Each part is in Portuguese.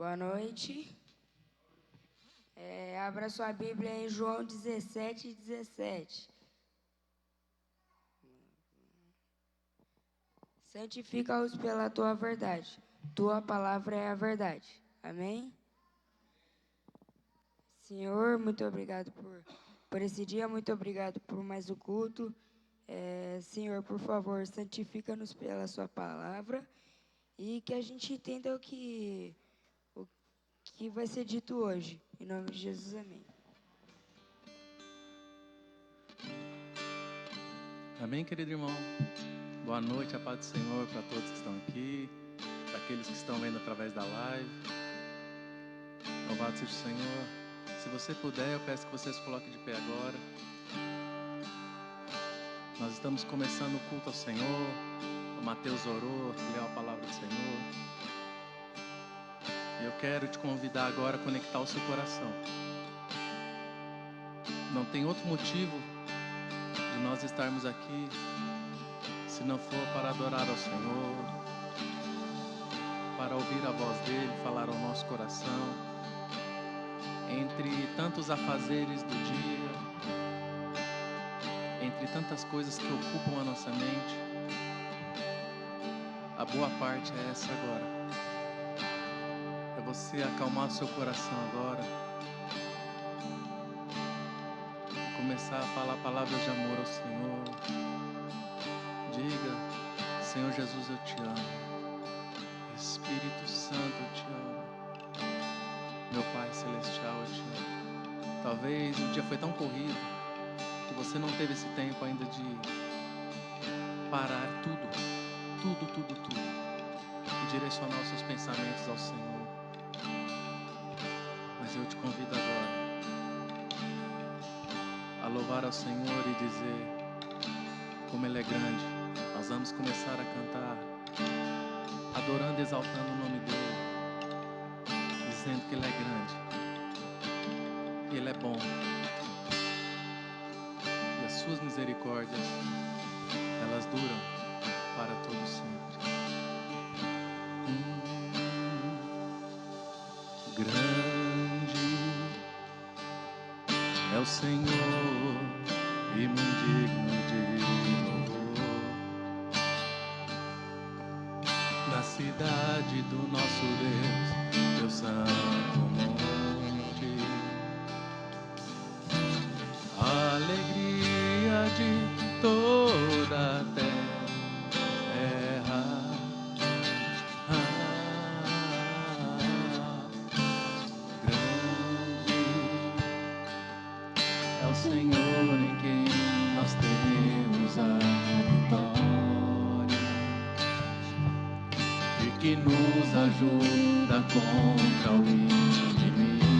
Boa noite. Abra sua Bíblia em João 17:17. Santifica-os pela tua verdade. Tua palavra é a verdade. Amém? Senhor, muito obrigado por esse dia. Muito obrigado por mais o culto. Senhor, por favor, santifica-nos pela sua palavra e que a gente entenda o que vai ser dito hoje. Em nome de Jesus, amém. Amém, querido irmão? Boa noite, a paz do Senhor para todos que estão aqui, para aqueles que estão vendo através da live. Louvado seja o Senhor. Se você puder, eu peço que você se coloque de pé agora. Nós estamos começando o culto ao Senhor, Mateus orou, leu a palavra do Senhor. E eu quero te convidar agora a conectar o seu coração. Não tem outro motivo de nós estarmos aqui se não for para adorar ao Senhor, para ouvir a voz dEle, falar ao nosso coração. Entre tantos afazeres do dia, entre tantas coisas que ocupam a nossa mente, a boa parte é essa agora. É você acalmar o seu coração agora e começar a falar palavras de amor ao Senhor. Diga: Senhor Jesus, eu te amo. Espírito Santo, eu te amo. Meu Pai Celestial, eu te amo. Talvez o dia foi tão corrido que você não teve esse tempo ainda de parar tudo e direcionar os seus pensamentos ao Senhor. Mas eu te convido agora a louvar ao Senhor e dizer como Ele é grande. Nós vamos começar a cantar adorando e exaltando o nome dEle, dizendo que Ele é grande e Ele é bom e as suas misericórdias, elas duram para todo sempre. Grande é o Senhor e muito digno de louvor. Na cidade do nosso Deus, teu santo monte, a alegria de toda a terra. Senhor em quem nós temos a vitória e que nos ajuda contra o inimigo.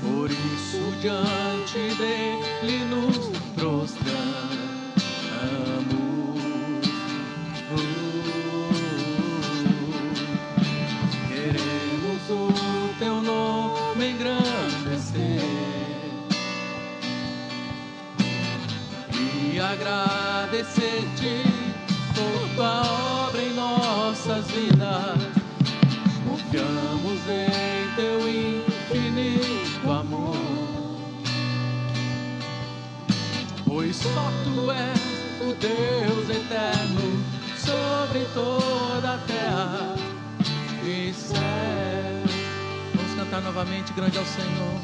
Por isso diante dele nos prostramos, queremos o teu nome engrandecer e agradecer-te por tua obra em nossas vidas. Confiamos em teu infinito amor, pois só tu és o Deus eterno sobre toda a terra e céu. Vamos cantar novamente: grande é o Senhor.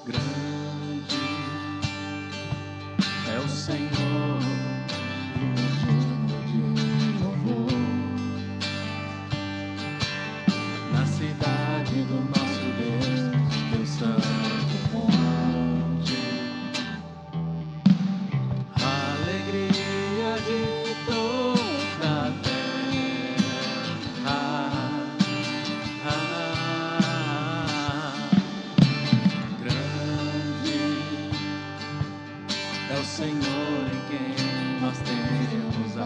Grande é o Senhor, digno de louvor. Na cidade do nosso Deus, teu santo monte, a alegria de toda a terra. Grande é o Senhor em quem nós temos a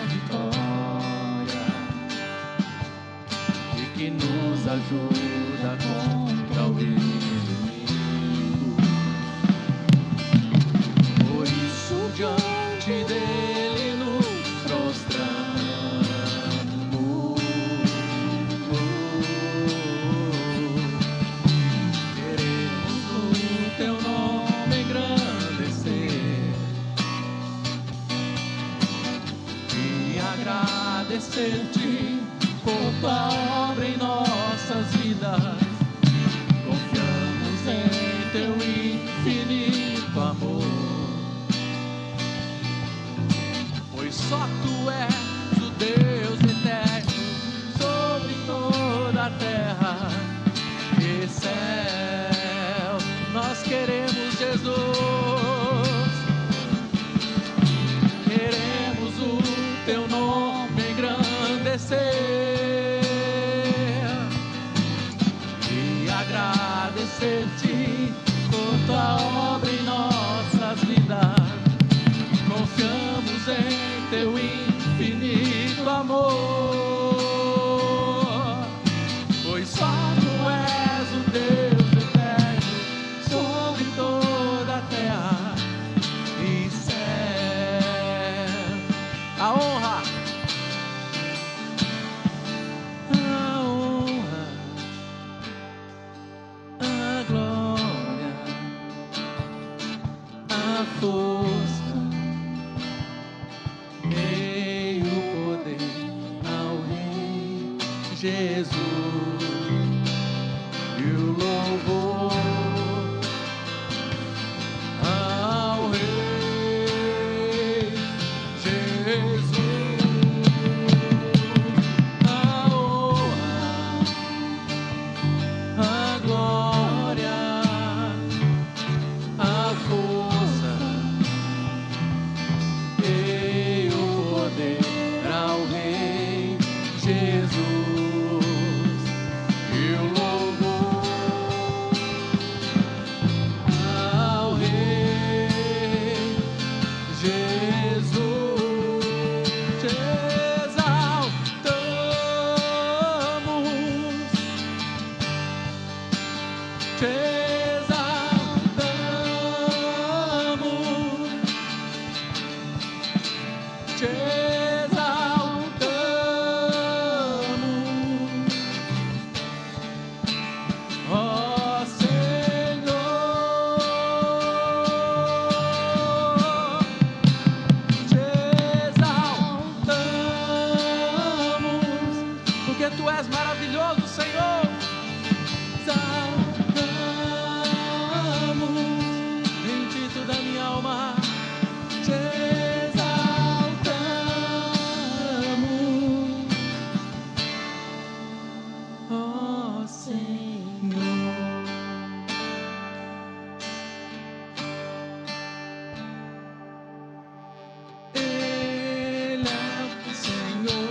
vitória e que nos ajuda contra o inimigo. Por isso diante dele nos prostramos, queremos o teu nome engrandecer e agradecer-te por tua obra em nossas vidas. Confiamos em teu infinito amor, pois só tu és o Deus eterno sobre toda a terra e céu. Nós queremos Jesus, queremos o teu nome engrandecer e agradecer-te por tua obra em nós. força e o poder ao Rei Jesus e o louvor ao Rei Jesus, a honra, a glória, a força e o poder ao Rei Jesus e o louvor ao Rei Jesus. Te exaltamos, te exaltamos, te exaltamos, ó Senhor, te exaltamos, porque Tu és maravilhoso, Senhor. Exaltamos, bendito da minha alma, te exaltamos, ó Senhor. Ele é o Senhor,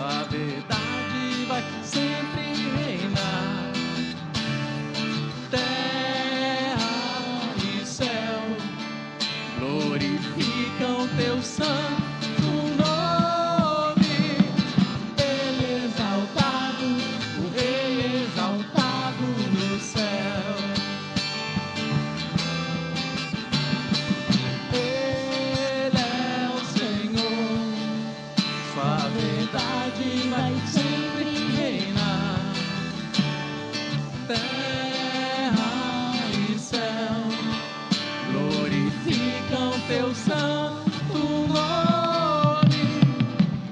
a verdade vai sempre reinar. Terra e céu glorificam Teu santo nome. Ele exaltado, o Rei exaltado no céu. Ele é o Senhor, Sua verdade vai sempre reinar. Terra e céu glorificam Teu santo nome.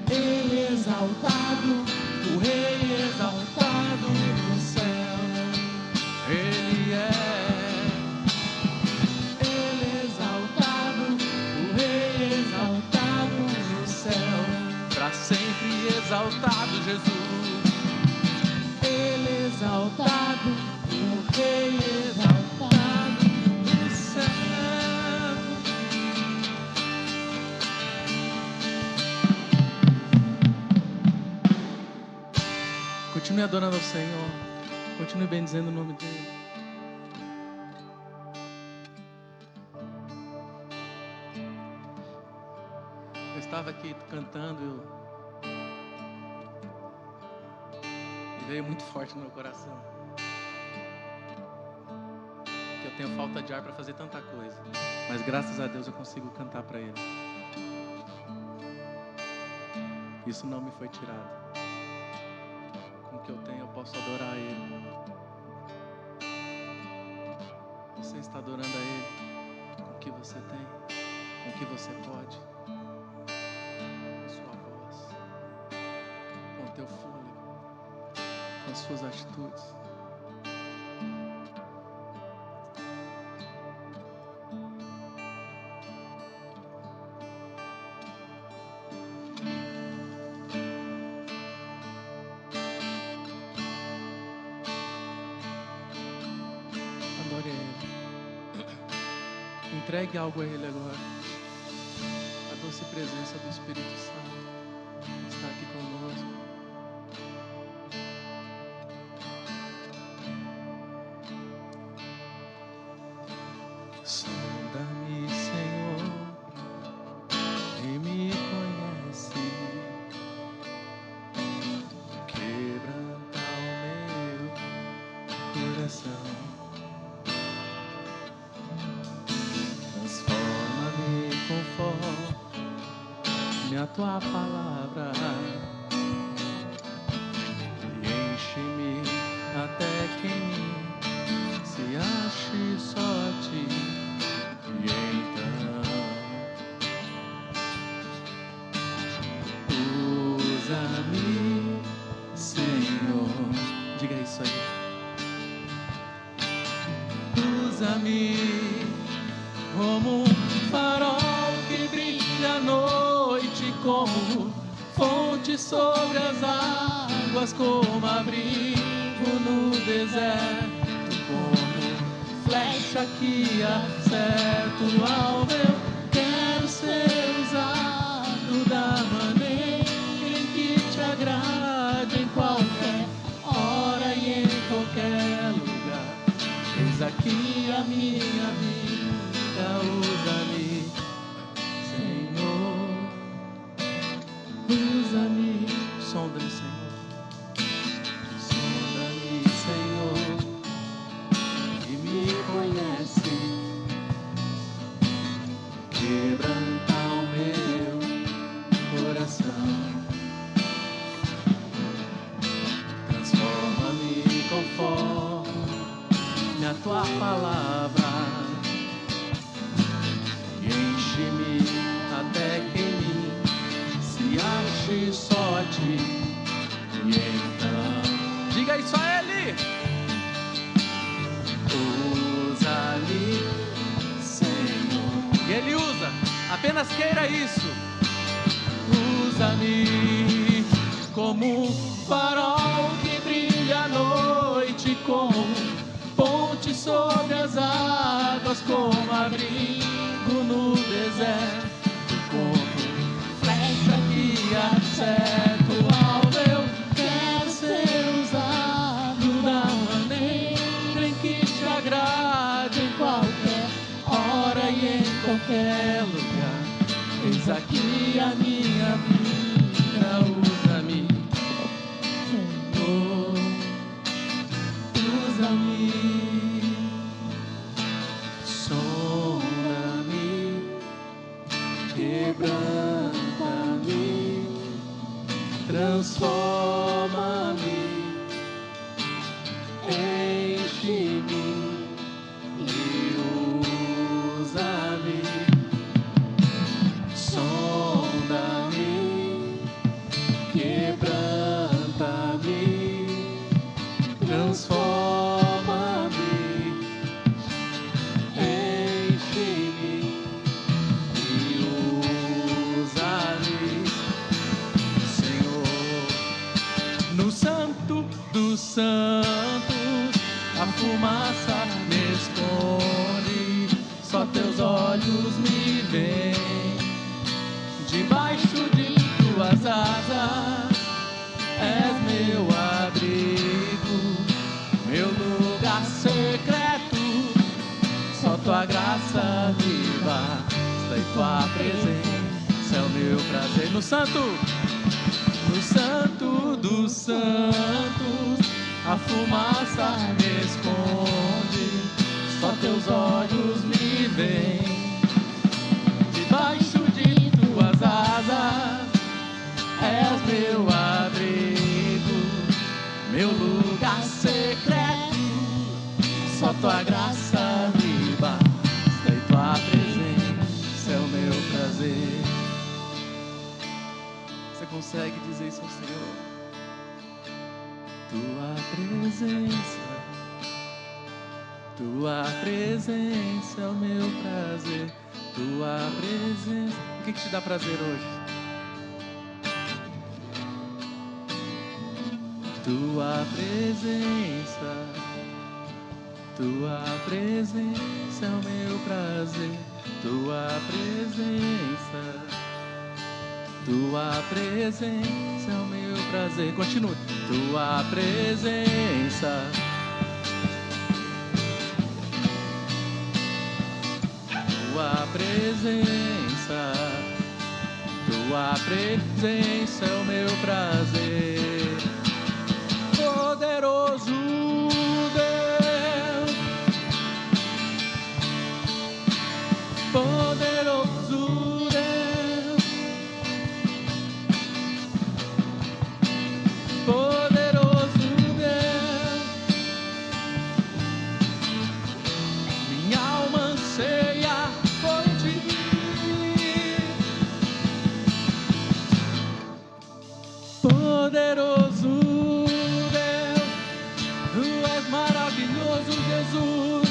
Ele exaltado, o Rei exaltado no céu. Ele exaltado, o Rei exaltado no céu. Para sempre exaltado, Jesus. Ele exaltado, o Rei exaltado no céu. Continue adorando ao Senhor, continue bendizendo o nome dEle. Eu estava aqui cantando e veio muito forte no meu coração que eu tenho falta de ar para fazer tanta coisa, mas graças a Deus eu consigo cantar para Ele. Isso não me foi tirado. Com o que eu tenho eu posso adorar a Ele. Você está adorando a Ele com o que você tem, com o que você pode, com sua voz, com o teu fôlego, com as suas atitudes. Adore a Ele. Entregue algo a Ele agora. A doce presença do Espírito Santo está aqui conosco. Sonda-me, Senhor, e me conhece. Quebranta o meu coração. Transforma-me conforme a Tua palavra e enche-me até que em mim se ache só a Ti. E usa-me como um farol que brilha à noite, como fonte sobre as águas, como abrigo no deserto, como flecha que acerta o alvo. Eu quero ser usado da maneira em que te agrade, em qualquer hora e em qualquer lugar. Eis aqui a minha vida, usa-me, Senhor, usa-me. Sonda-me, Senhor, sonda-me, Senhor, e me conhece. Quebranta o meu coração, transforma-me conforme a tua palavra, e enche-me até que em mim se ache só a ti. E então, diga isso a Ele: usa-me, Senhor. E Ele usa, apenas queira isso. Usa-me como um farol que brilha à noite, como ponte sobre as águas, como abrigo no deserto, como flecha que acerta o alvo. Eu quero ser usado da maneira em que te agrade, em qualquer hora e em qualquer lugar. Eis aqui a minha vida, usa-me, Senhor, usa-me, sonda-me, quebranta-me, transforma-me, enche-me e usa-me, sonda-me, quebranta-me, transforma-me, enche-me e usa-me, Senhor. No santo dos santos a fumaça me esconde, só teus olhos me veem. Debaixo de tuas asas és meu abrigo, meu lugar secreto. Só tua graça me basta e tua presença é o meu prazer. No santo dos santos a fumaça me esconde, só teus olhos me veem. Debaixo de tuas asas és meu abrigo, meu lugar secreto. Só tua graça me basta e tua presença é o meu prazer. Você consegue dizer isso ao Senhor? Tua presença é o meu prazer. Tua presença. O que te dá prazer hoje? Tua presença é o meu prazer. Tua presença é o meu prazer. Continue. Tua presença. Tua presença é o meu prazer. Poderoso Deus, poderoso Deus, poderoso Deus, minha alma anseia por ti. Poderoso Deus, tu és maravilhoso, Jesus.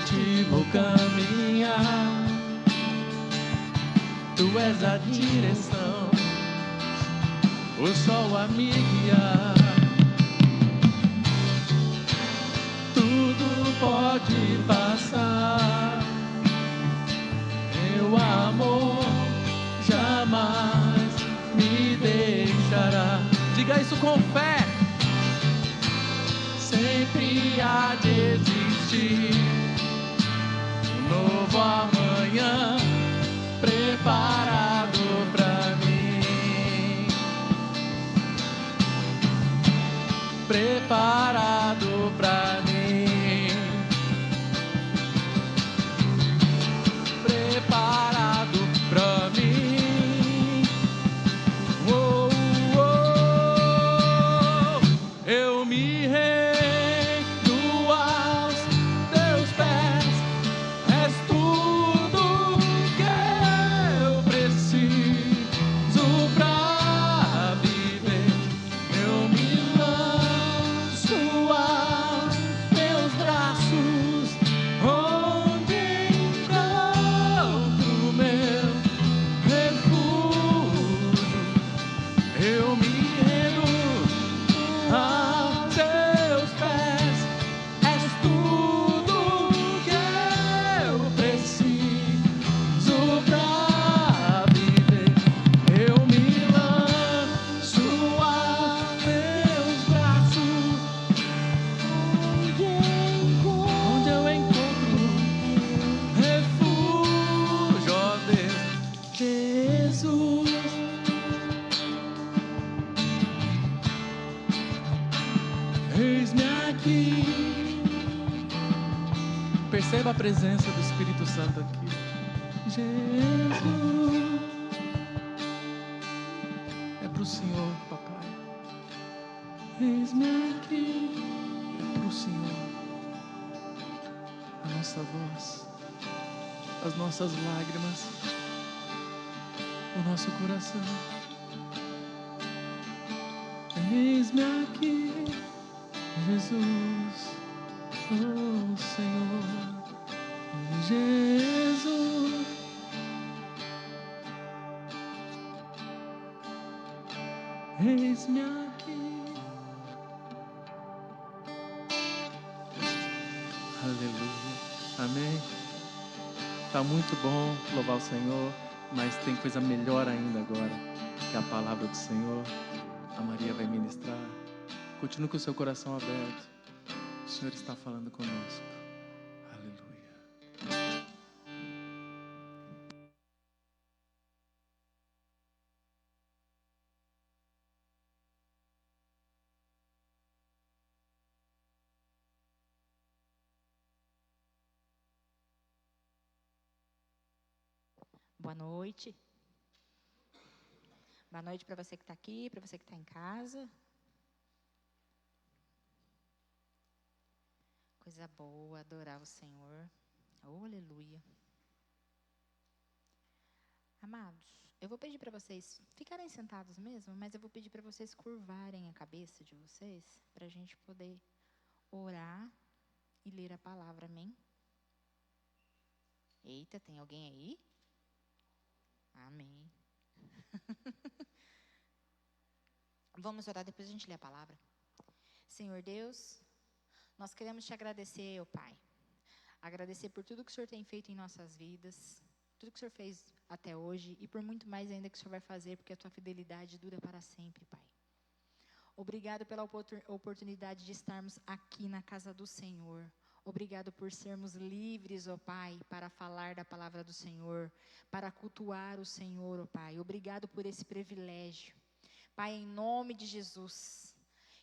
noite vou caminhar, Tu és a direção, o sol a me guiar. Tudo pode passar, Teu amor jamais me deixará. Diga isso com fé. Sempre há de existir um novo amanhã preparado pra mim, preparado pra mim, preparado pra mim. Oh, oh, oh. Eu me rendo aos Teus pés, és tudo que eu preciso pra viver. Eu me lanço aos Teus braços, onde encontro meu refúgio. Eu me rendo aos Teus pés, és tudo que eu preciso pra viver. Eu me lanço aos Teus braços, onde eu encontro refúgio, ó Deus, Jesus. Eis-me aqui. Perceba a presença do Espírito Santo aqui. Jesus, é pro Senhor, papai. Eis-me aqui, é pro Senhor. A nossa voz, as nossas lágrimas, o nosso coração. Eis-me aqui, Jesus, oh Senhor, Jesus. Eis-me aqui. Aleluia, amém. Tá muito bom louvar o Senhor, mas tem coisa melhor ainda agora, que é a palavra do Senhor. A Maria vai ministrar. Continue com o seu coração aberto. O Senhor está falando conosco. Aleluia. Boa noite. Boa noite para você que está aqui, para você que está em casa. Coisa boa, adorar o Senhor. Oh, aleluia. Amados, eu vou pedir para vocês ficarem sentados mesmo, mas eu vou pedir para vocês curvarem a cabeça de vocês, para a gente poder orar e ler a palavra, amém? Eita, tem alguém aí? Amém. Vamos orar, depois a gente lê a palavra. Senhor Deus, nós queremos te agradecer, ó Pai. Agradecer por tudo que o Senhor tem feito em nossas vidas, tudo que o Senhor fez até hoje e por muito mais ainda que o Senhor vai fazer, porque a tua fidelidade dura para sempre, Pai. Obrigado pela oportunidade de estarmos aqui na casa do Senhor. Obrigado por sermos livres, ó Pai, para falar da palavra do Senhor, para cultuar o Senhor, ó Pai. Obrigado por esse privilégio. Pai, em nome de Jesus,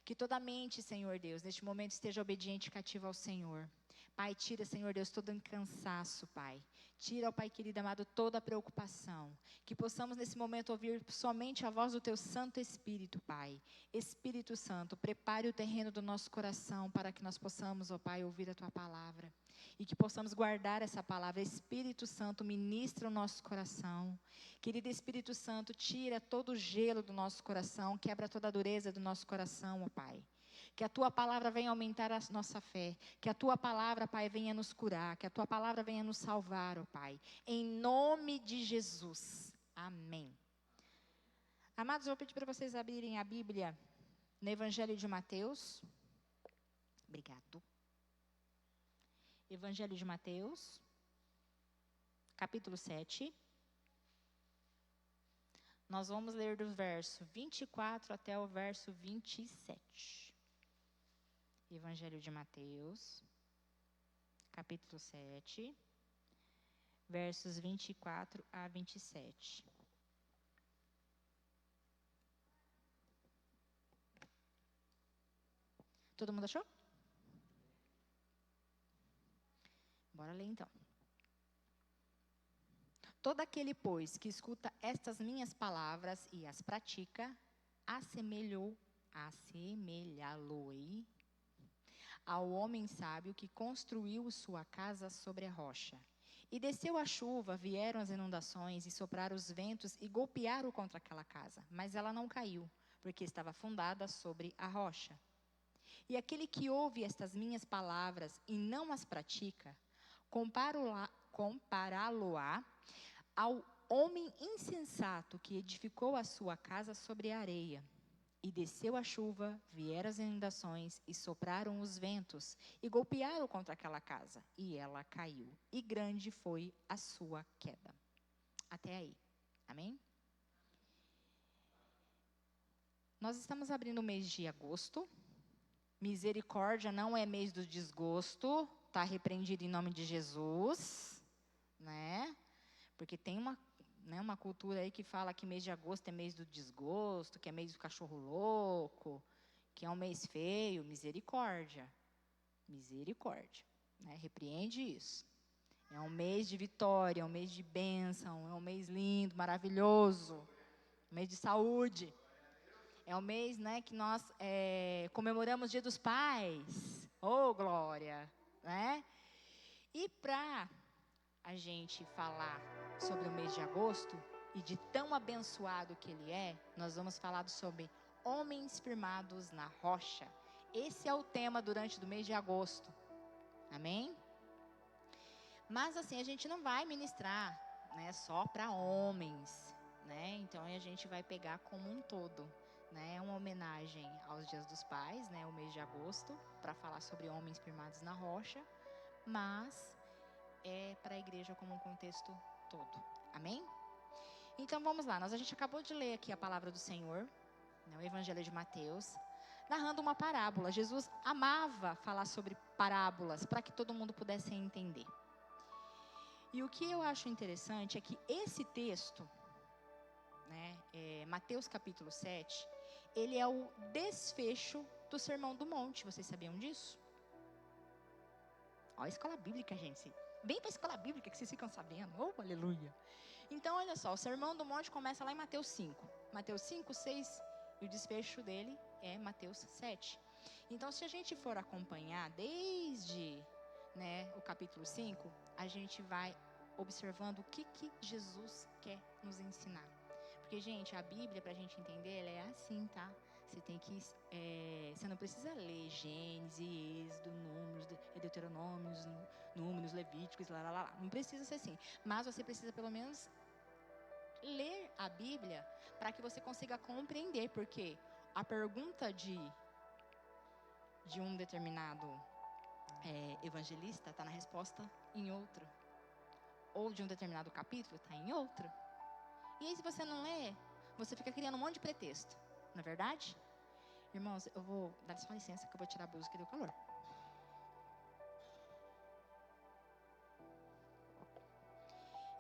que toda mente, Senhor Deus, neste momento esteja obediente e cativa ao Senhor. Pai, tira, Senhor Deus, todo um cansaço, Pai. Tira, ó Pai querido amado, toda a preocupação. Que possamos nesse momento ouvir somente a voz do Teu Santo Espírito, Pai. Espírito Santo, prepare o terreno do nosso coração para que nós possamos, ó Pai, ouvir a Tua palavra. E que possamos guardar essa palavra. Espírito Santo, ministra o nosso coração. Querido Espírito Santo, tira todo o gelo do nosso coração, quebra toda a dureza do nosso coração, ó Pai. Que a Tua palavra venha aumentar a nossa fé. Que a Tua palavra, Pai, venha nos curar. Que a Tua palavra venha nos salvar, ó Pai. Em nome de Jesus. Amém. Amados, eu vou pedir para vocês abrirem a Bíblia no Evangelho de Mateus. Obrigado. Evangelho de Mateus, capítulo 7. Nós vamos ler do verso 24 até o verso 27. Evangelho de Mateus, capítulo 7, versos 24 a 27. Todo mundo achou? Bora ler então. Todo aquele, pois, que escuta estas minhas palavras e as pratica, assemelhá-lo-ei ao homem sábio que construiu sua casa sobre a rocha. E desceu a chuva, vieram as inundações, e sopraram os ventos, e golpearam contra aquela casa. Mas ela não caiu, porque estava fundada sobre a rocha. E aquele que ouve estas minhas palavras e não as pratica, compará-lo-á ao homem insensato que edificou a sua casa sobre a areia. E desceu a chuva, vieram as inundações, e sopraram os ventos, e golpearam contra aquela casa, e ela caiu. E grande foi a sua queda. Até aí. Amém? Nós estamos abrindo o mês de agosto. Misericórdia não é mês do desgosto. Está repreendido em nome de Jesus. Né? Porque tem uma cultura aí que fala que mês de agosto é mês do desgosto, que é mês do cachorro louco, que é um mês feio. Misericórdia. Misericórdia. Né? Repreende isso. É um mês de vitória, é um mês de bênção, é um mês lindo, maravilhoso. Um mês de saúde. É um mês, né, que nós comemoramos o Dia dos Pais. Oh, glória! Né? E para a gente falar sobre o mês de agosto e de tão abençoado que ele é, nós vamos falar sobre homens firmados na rocha. Esse é o tema durante o mês de agosto. Amém? Mas assim, a gente não vai ministrar, né, só para homens, né? Então a gente vai pegar como um todo, né? Uma homenagem aos Dias dos Pais, né, o mês de agosto, para falar sobre homens firmados na rocha, mas é para a igreja como um contexto todo. Amém? Então vamos lá, a gente acabou de ler aqui a palavra do Senhor, né, o Evangelho de Mateus, narrando uma parábola. Jesus amava falar sobre parábolas para que todo mundo pudesse entender. E o que eu acho interessante é que esse texto, né, Mateus capítulo 7, ele é o desfecho do Sermão do Monte. Vocês sabiam disso? Ó, a escola bíblica, gente. Vem para a escola bíblica que vocês ficam sabendo. Oh, aleluia. Então, olha só, o Sermão do Monte começa lá em Mateus 5. Mateus 5, 6, e o desfecho dele é Mateus 7. Então, se a gente for acompanhar desde, né, o capítulo 5, a gente vai observando o que Jesus quer nos ensinar. Porque, gente, a Bíblia, para a gente entender, ela é assim, tá? Você tem que, você não precisa ler Gênesis, Êxodo, Números, Deuteronômios, Números, Levíticos, lá. Não precisa ser assim. Mas você precisa, pelo menos, ler a Bíblia para que você consiga compreender. Porque a pergunta de um determinado evangelista está na resposta em outro. Ou de um determinado capítulo está em outro. E aí, se você não lê, você fica criando um monte de pretexto. Não é verdade? Irmãos, eu vou dar só licença que eu vou tirar a blusa que deu calor.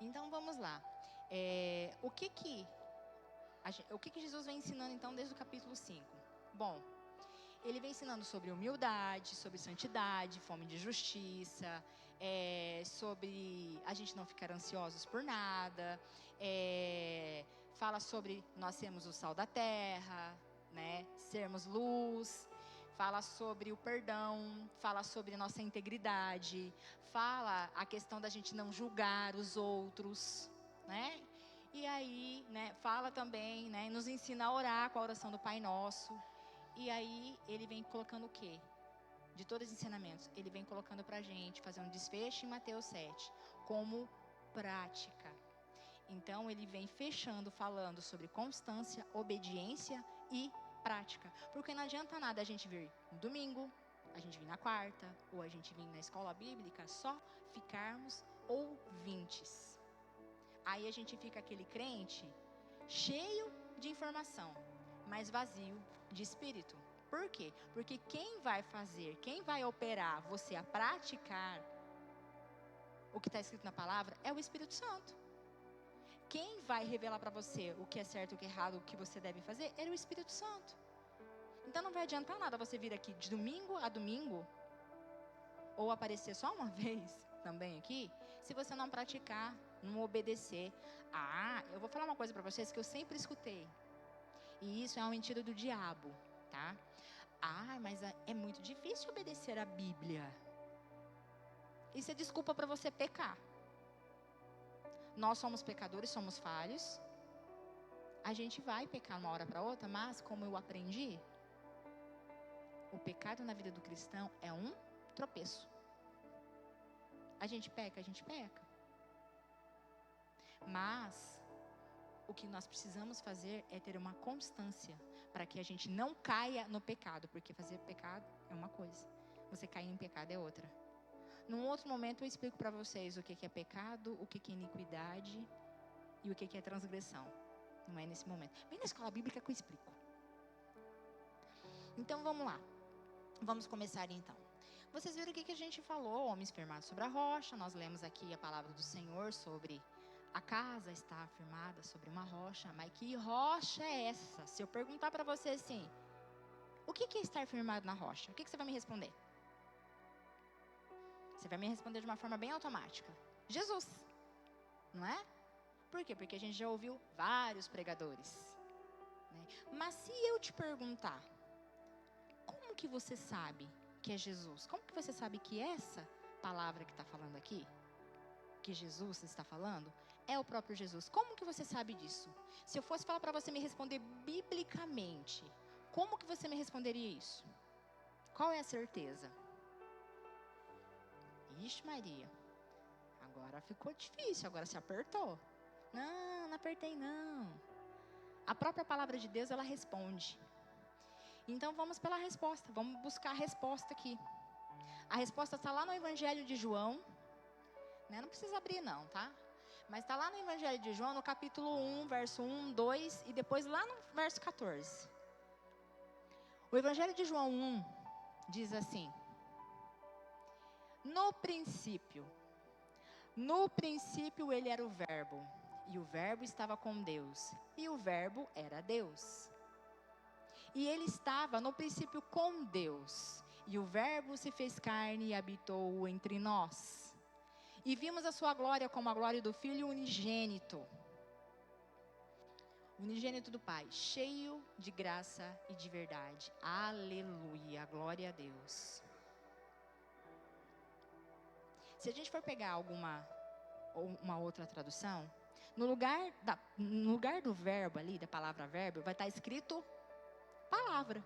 Então, vamos lá. O que Jesus vem ensinando, então, desde o capítulo 5? Bom, ele vem ensinando sobre humildade, sobre santidade, fome de justiça, sobre a gente não ficar ansiosos por nada, fala sobre nós sermos o sal da terra, né, sermos luz, fala sobre o perdão, fala sobre nossa integridade, fala a questão da gente não julgar os outros, né? E aí, né, fala também, né, nos ensina a orar com a oração do Pai Nosso. E aí ele vem colocando o quê? De todos os ensinamentos, ele vem colocando pra gente, fazendo um desfecho em Mateus 7, como prática. Então ele vem fechando, falando sobre constância, obediência e prática. Porque não adianta nada a gente vir no domingo, a gente vir na quarta, ou a gente vir na escola bíblica, só ficarmos ouvintes. Aí a gente fica aquele crente cheio de informação, mas vazio de espírito. Por quê? Porque quem vai fazer, quem vai operar você a praticar o que está escrito na palavra é o Espírito Santo. Quem vai revelar para você o que é certo, o que é errado, o que você deve fazer é o Espírito Santo. Então não vai adiantar nada você vir aqui de domingo a domingo, ou aparecer só uma vez também aqui, se você não praticar, não obedecer. Eu vou falar uma coisa para vocês que eu sempre escutei. E isso é uma mentira do diabo, tá? Mas é muito difícil obedecer a Bíblia. Isso é desculpa para você pecar. Nós somos pecadores, somos falhos. A gente vai pecar uma hora para outra, mas como eu aprendi, o pecado na vida do cristão é um tropeço. A gente peca. Mas o que nós precisamos fazer é ter uma constância para que a gente não caia no pecado, porque fazer pecado é uma coisa, você cair em pecado é outra. Num outro momento eu explico para vocês o que é pecado, o que é iniquidade e o que é transgressão. Não é nesse momento. Vem na escola bíblica que eu explico. Então vamos lá. Vamos começar então. Vocês viram o que a gente falou, homens firmados sobre a rocha. Nós lemos aqui a palavra do Senhor sobre a casa está firmada sobre uma rocha. Mas que rocha é essa? Se eu perguntar para você assim, o que é estar firmado na rocha? O que você vai me responder? Você vai me responder de uma forma bem automática. Jesus, não é? Por quê? Porque a gente já ouviu vários pregadores, né? Mas se eu te perguntar, como que você sabe que é Jesus? Como que você sabe que essa palavra que está falando aqui, que Jesus está falando, é o próprio Jesus? Como que você sabe disso? Se eu fosse falar para você me responder biblicamente, como que você me responderia isso? Qual é a certeza? Ixi, Maria, agora ficou difícil, agora se apertou. Não apertei não. A própria palavra de Deus, ela responde. Então vamos pela resposta, vamos buscar a resposta aqui. A resposta está lá no Evangelho de João, né? Não precisa abrir não, tá? Mas está lá no Evangelho de João, no capítulo 1, verso 1, 2 e depois lá no verso 14. O Evangelho de João 1 diz assim: no princípio ele era o verbo, e o verbo estava com Deus, e o verbo era Deus. E ele estava no princípio com Deus, e o verbo se fez carne e habitou entre nós. E vimos a sua glória como a glória do Filho unigênito do Pai, cheio de graça e de verdade. Aleluia, glória a Deus. Se a gente for pegar uma outra tradução, no lugar do verbo ali, da palavra verbo, vai estar escrito palavra.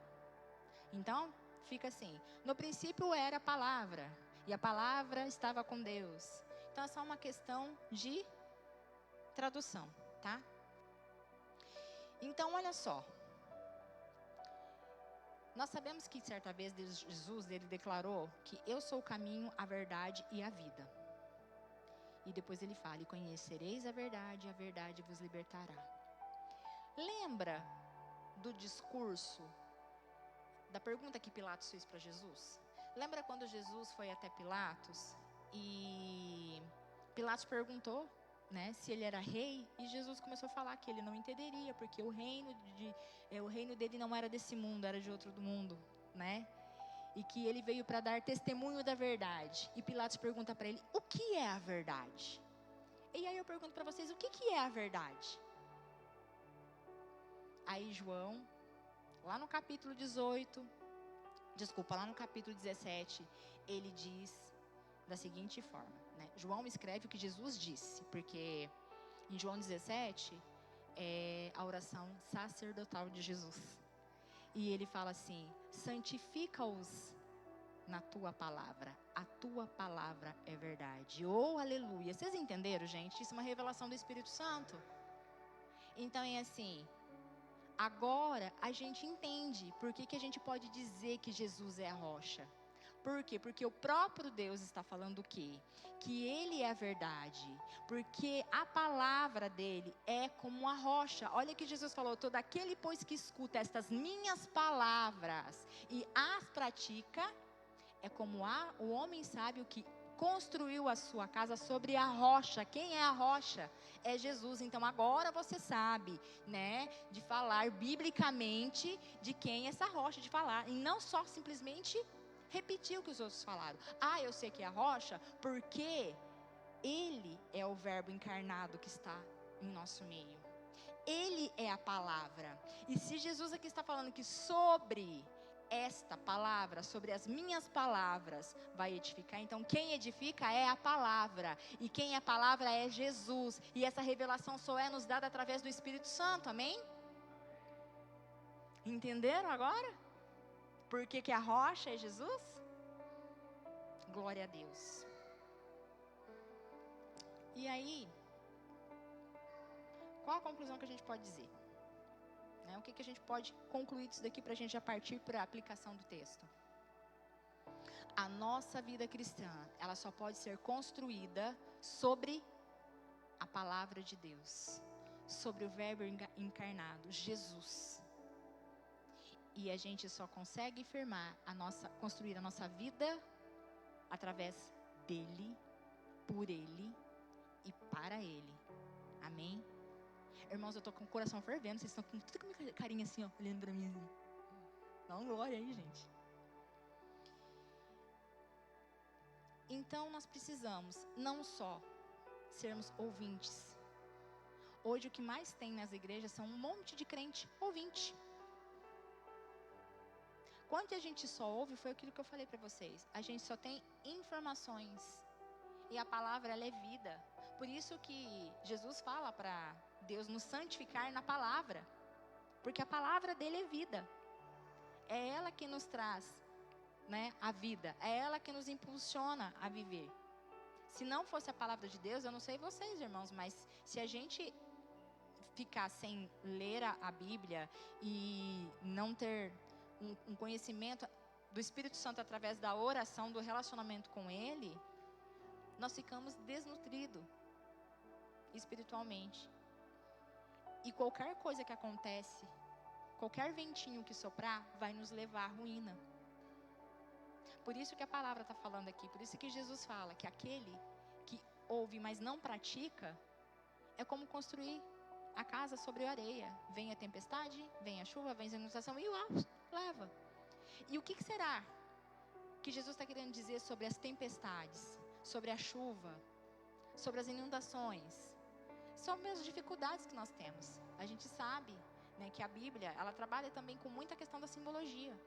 Então, fica assim: no princípio era a palavra, e a palavra estava com Deus. Então, é só uma questão de tradução, tá? Então, olha só. Nós sabemos que certa vez Jesus, ele declarou que eu sou o caminho, a verdade e a vida. E depois ele fala: e conhecereis a verdade vos libertará. Lembra do discurso, da pergunta que Pilatos fez para Jesus? Lembra quando Jesus foi até Pilatos e Pilatos perguntou, né, se ele era rei, e Jesus começou a falar que ele não entenderia, porque o reino dele não era desse mundo, era de outro mundo, né? E que ele veio para dar testemunho da verdade. E Pilatos pergunta para ele: o que é a verdade? E aí eu pergunto para vocês: o que é a verdade? Aí João, lá no capítulo 17, ele diz da seguinte forma, né? João escreve o que Jesus disse, porque em João 17 é a oração sacerdotal de Jesus. E ele fala assim: santifica-os na tua palavra. A tua palavra é verdade. Oh, aleluia. Vocês entenderam, gente? Isso é uma revelação do Espírito Santo. Então é assim, agora a gente entende por que a gente pode dizer que Jesus é a rocha. Por quê? Porque o próprio Deus está falando o quê? Que Ele é a verdade. Porque a palavra dEle é como a rocha. Olha que Jesus falou: todo aquele, pois, que escuta estas minhas palavras e as pratica, é como o homem sábio que construiu a sua casa sobre a rocha. Quem é a rocha? É Jesus. Então agora você sabe, né, de falar biblicamente de quem é essa rocha, de falar. E não só simplesmente repetir o que os outros falaram. Ah, eu sei que é a rocha porque Ele é o verbo encarnado que está em nosso meio. Ele é a palavra. E se Jesus aqui está falando que sobre esta palavra, sobre as minhas palavras, vai edificar, então quem edifica é a palavra. E quem é a palavra é Jesus. E essa revelação só é nos dada através do Espírito Santo, amém? Entenderam agora? Por que a rocha é Jesus? Glória a Deus. E aí, qual a conclusão que a gente pode dizer? O que a gente pode concluir disso daqui para a gente já partir para a aplicação do texto? A nossa vida cristã, ela só pode ser construída sobre a palavra de Deus, sobre o verbo encarnado, Jesus. E a gente só consegue construir a nossa vida através dele, por ele e para ele. Amém? Irmãos, eu estou com o coração fervendo. Vocês estão com tudo com carinha assim, ó, olhando para mim assim. Dá uma glória aí, gente. Então nós precisamos não só sermos ouvintes. Hoje o que mais tem nas igrejas são um monte de crente ouvinte. Quando a gente só ouve, foi aquilo que eu falei para vocês. A gente só tem informações. E a palavra, ela é vida. Por isso que Jesus fala para Deus nos santificar na palavra. Porque a palavra dele é vida. É ela que nos traz, né, a vida. É ela que nos impulsiona a viver. Se não fosse a palavra de Deus, eu não sei vocês, irmãos, mas se a gente ficar sem ler a Bíblia e não ter um conhecimento do Espírito Santo através da oração, do relacionamento com Ele, nós ficamos desnutridos espiritualmente. E qualquer coisa que acontece, qualquer ventinho que soprar, vai nos levar à ruína. Por isso que a palavra está falando aqui, por isso que Jesus fala que aquele que ouve, mas não pratica, é como construir a casa sobre a areia. Vem a tempestade, vem a chuva, vem a inundação e leva. E o que será que Jesus está querendo dizer sobre as tempestades, sobre a chuva, sobre as inundações? São as dificuldades que nós temos. A gente sabe, né, que a Bíblia, ela trabalha também com muita questão da simbologia.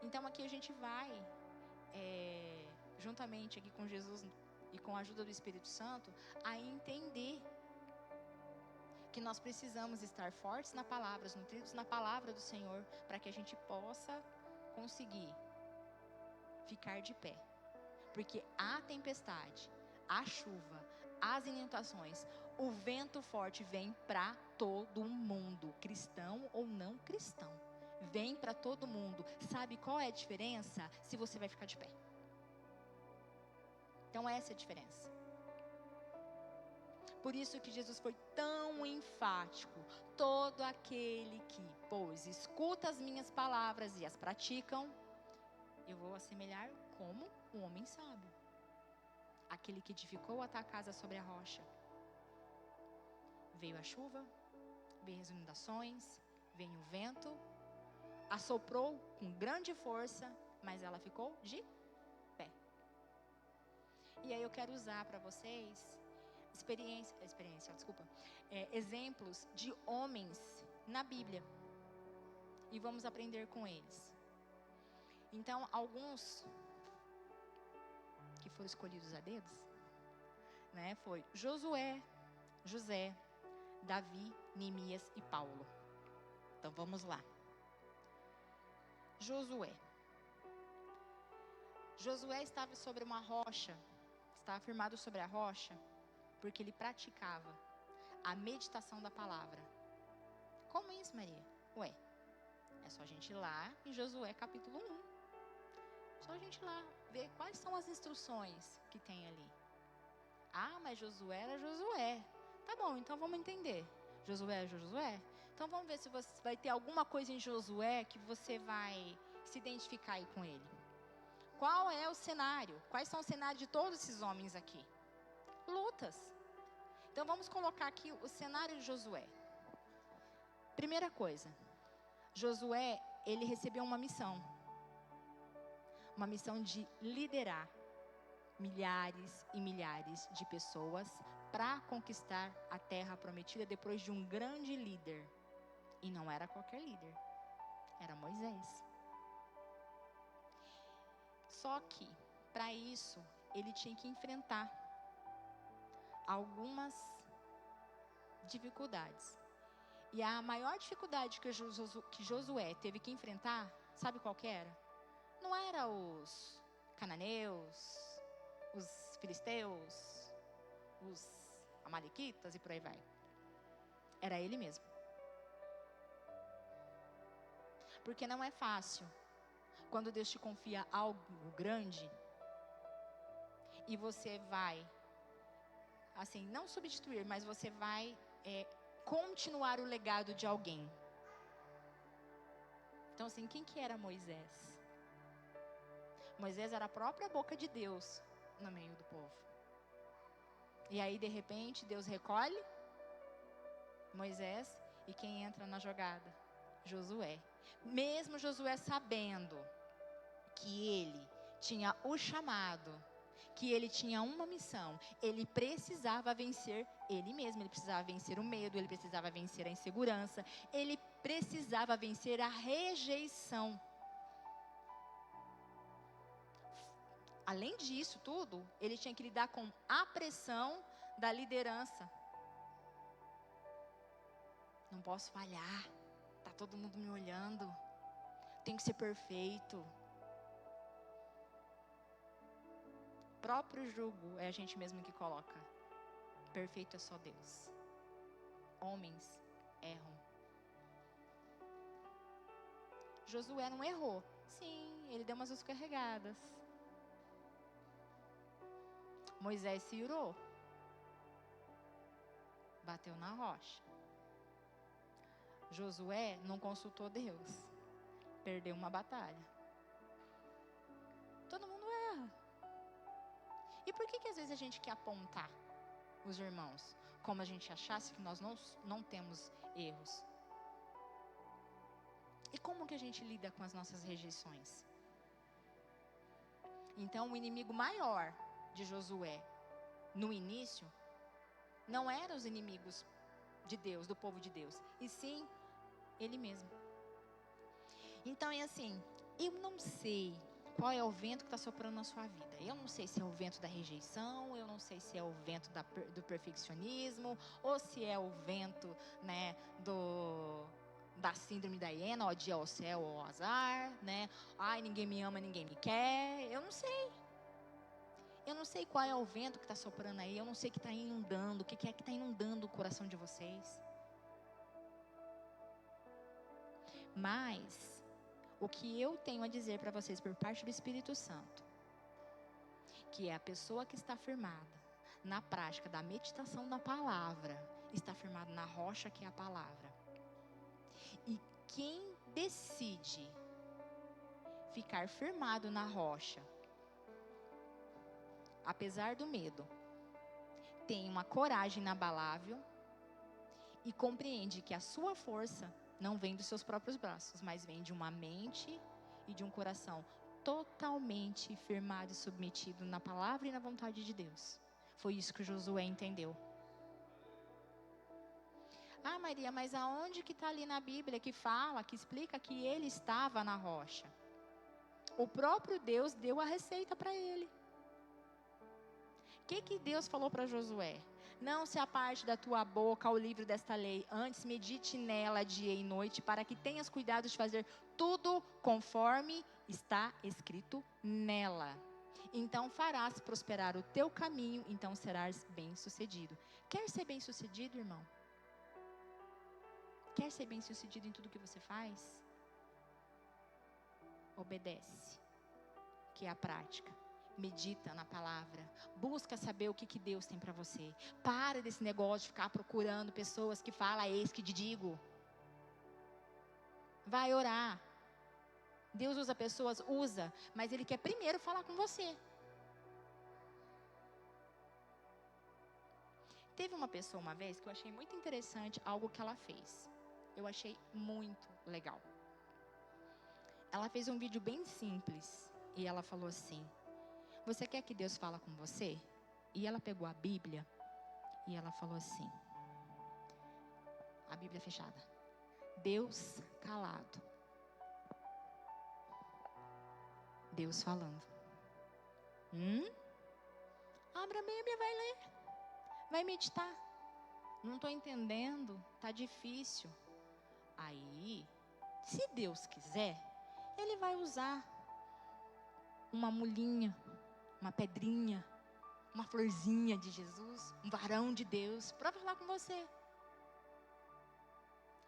Então aqui a gente vai, juntamente aqui com Jesus e com a ajuda do Espírito Santo, a entender que nós precisamos estar fortes na palavra, nutridos na palavra do Senhor, para que a gente possa conseguir ficar de pé. Porque a tempestade, a chuva, as inundações, o vento forte vem para todo mundo, cristão ou não cristão. Vem para todo mundo. Sabe qual é a diferença? Se você vai ficar de pé. Então essa é a diferença. Por isso que Jesus foi tão enfático. Todo aquele que, pois, escuta as minhas palavras e as praticam, eu vou assemelhar como um homem sábio. Aquele que edificou a tua casa sobre a rocha. Veio a chuva, veio as inundações, veio o vento, assoprou com grande força, mas ela ficou de pé. E aí eu quero usar para vocês exemplos de homens na Bíblia. E vamos aprender com eles. Então, alguns que foram escolhidos a dedos, né, foi Josué, José, Davi, Neemias e Paulo. Então vamos lá. Josué. Josué estava sobre uma rocha, estava firmado sobre a rocha, porque ele praticava a meditação da palavra. Como isso, Maria? Ué, é só a gente ir lá em Josué capítulo 1. Só a gente ir lá ver quais são as instruções que tem ali. Ah, mas Josué era Josué. Tá bom, então vamos entender. Josué é Josué? Então vamos ver se você vai ter alguma coisa em Josué que você vai se identificar aí com ele. Qual é o cenário? Quais são os cenários de todos esses homens aqui? Lutas. Então vamos colocar aqui o cenário de Josué. Primeira coisa, Josué, ele recebeu uma missão. Uma missão de liderar milhares e milhares de pessoas para conquistar a terra prometida depois de um grande líder. E não era qualquer líder, era Moisés. Só que, para isso, ele tinha que enfrentar algumas dificuldades. E a maior dificuldade que Josué teve que enfrentar, sabe qual que era? Não era os cananeus, os filisteus, os amalequitas e por aí vai. Era ele mesmo. Porque não é fácil quando Deus te confia algo grande e você vai, assim, não substituir, mas você vai continuar o legado de alguém. Então, assim, quem que era Moisés? Moisés era a própria boca de Deus no meio do povo. E aí, de repente, Deus recolhe Moisés e quem entra na jogada? Josué. Mesmo Josué sabendo que ele tinha o chamado, que ele tinha uma missão, ele precisava vencer ele mesmo, ele precisava vencer o medo, ele precisava vencer a insegurança, ele precisava vencer a rejeição. Além disso tudo, ele tinha que lidar com a pressão da liderança. Não posso falhar, tá todo mundo me olhando, tenho que ser perfeito. O próprio jugo é a gente mesmo que coloca. Perfeito é só Deus. Homens erram. Josué não errou. Sim, ele deu umas escorregadas. Moisés se irou. Bateu na rocha. Josué não consultou Deus. Perdeu uma batalha. Todo mundo erra. E por que às vezes a gente quer apontar os irmãos? Como a gente achasse que nós não temos erros. E como que a gente lida com as nossas rejeições? Então, o inimigo maior de Josué, no início, não eram os inimigos de Deus, do povo de Deus, e sim, ele mesmo. Então, é assim, eu não sei qual é o vento que está soprando na sua vida. Eu não sei se é o vento da rejeição, eu não sei se é o vento do perfeccionismo, ou se é o vento, né, da síndrome da hiena, ó, dia ao céu, ó, azar, né? Ai, ninguém me ama, ninguém me quer. Eu não sei. Eu não sei qual é o vento que está soprando aí. Eu não sei o que está inundando. O que é que está inundando o coração de vocês. Mas o que eu tenho a dizer para vocês por parte do Espírito Santo, que é a pessoa que está firmada na prática da meditação da palavra, está firmado na rocha que é a palavra. E quem decide ficar firmado na rocha, apesar do medo, tem uma coragem inabalável e compreende que a sua força não vem dos seus próprios braços, mas vem de uma mente e de um coração totalmente firmado e submetido na palavra e na vontade de Deus. Foi isso que Josué entendeu. Ah, Maria, mas aonde que está ali na Bíblia que fala, que explica que ele estava na rocha? O próprio Deus deu a receita para ele. O que Deus falou para Josué? Não se aparte da tua boca o livro desta lei, antes medite nela dia e noite, para que tenhas cuidado de fazer tudo conforme está escrito nela. Então farás prosperar o teu caminho, então serás bem-sucedido. Quer ser bem-sucedido, irmão? Quer ser bem-sucedido em tudo que você faz? Obedece, que é a prática. Medita na palavra. Busca saber o que Deus tem para você. Para desse negócio de ficar procurando pessoas que falam, eis que te digo. Vai orar. Deus usa pessoas, usa, mas Ele quer primeiro falar com você. Teve uma pessoa uma vez que eu achei muito interessante algo que ela fez. Eu achei muito legal. Ela fez um vídeo bem simples e ela falou assim: você quer que Deus fale com você? E ela pegou a Bíblia e ela falou assim, a Bíblia fechada: Deus calado, Deus falando. Abra a Bíblia, vai ler, vai meditar. Não estou entendendo, está difícil. Aí, se Deus quiser, Ele vai usar uma mulinha, uma pedrinha, uma florzinha de Jesus, um varão de Deus, para falar com você.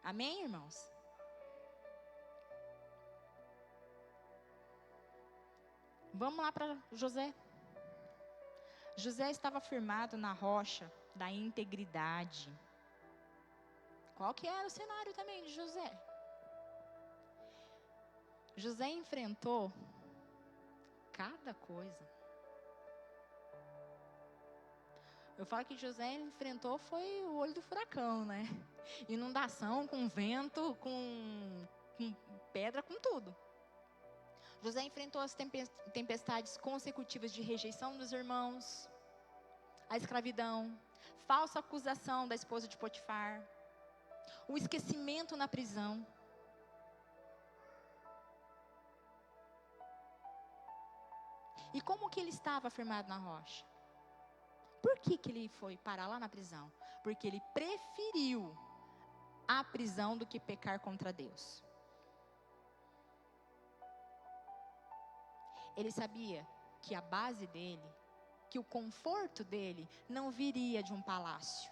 Amém, irmãos? Vamos lá para José. José estava firmado na rocha da integridade. Qual que era o cenário também de José? José enfrentou cada coisa. Eu falo que José enfrentou foi o olho do furacão, né? Inundação, com vento, com pedra, com tudo. José enfrentou as tempestades consecutivas de rejeição dos irmãos, a escravidão, falsa acusação da esposa de Potifar, o esquecimento na prisão. E como que ele estava firmado na rocha? Por que ele foi parar lá na prisão? Porque ele preferiu a prisão do que pecar contra Deus. Ele sabia que a base dele, que o conforto dele não viria de um palácio.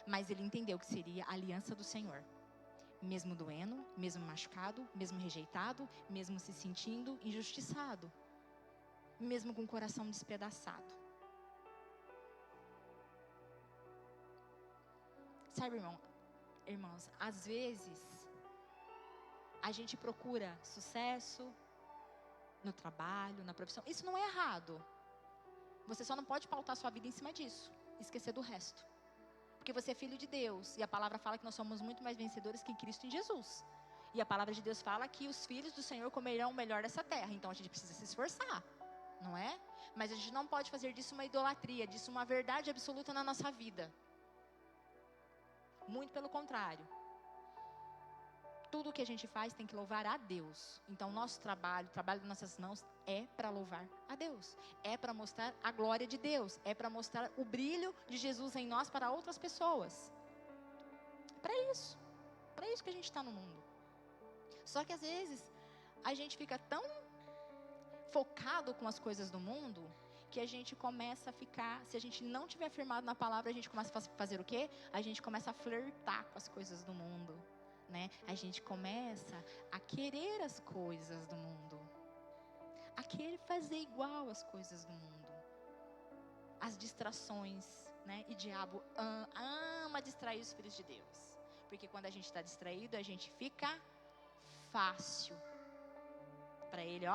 Mas ele entendeu que seria a aliança do Senhor. Mesmo doendo, mesmo machucado, mesmo rejeitado, mesmo se sentindo injustiçado, mesmo com o coração despedaçado. Sabe, irmãos, às vezes a gente procura sucesso no trabalho, na profissão. Isso não é errado. Você só não pode pautar sua vida em cima disso, esquecer do resto. Porque você é filho de Deus. E a palavra fala que nós somos muito mais vencedores que em Cristo em Jesus. E a palavra de Deus fala que os filhos do Senhor comerão o melhor dessa terra. Então a gente precisa se esforçar, não é? Mas a gente não pode fazer disso uma idolatria, disso uma verdade absoluta na nossa vida. Muito pelo contrário. Tudo o que a gente faz tem que louvar a Deus. Então nosso trabalho, o trabalho das nossas mãos é para louvar a Deus. É para mostrar a glória de Deus. É para mostrar o brilho de Jesus em nós para outras pessoas. Para isso que a gente está no mundo. Só que às vezes a gente fica tão focado com as coisas do mundo que a gente começa a ficar, se a gente não tiver firmado na palavra, a gente começa a fazer o quê? A gente começa a flertar com as coisas do mundo. Né? A gente começa a querer as coisas do mundo, a querer fazer igual as coisas do mundo, as distrações, né? E o diabo ama distrair os filhos de Deus, porque quando a gente está distraído, a gente fica fácil para ele,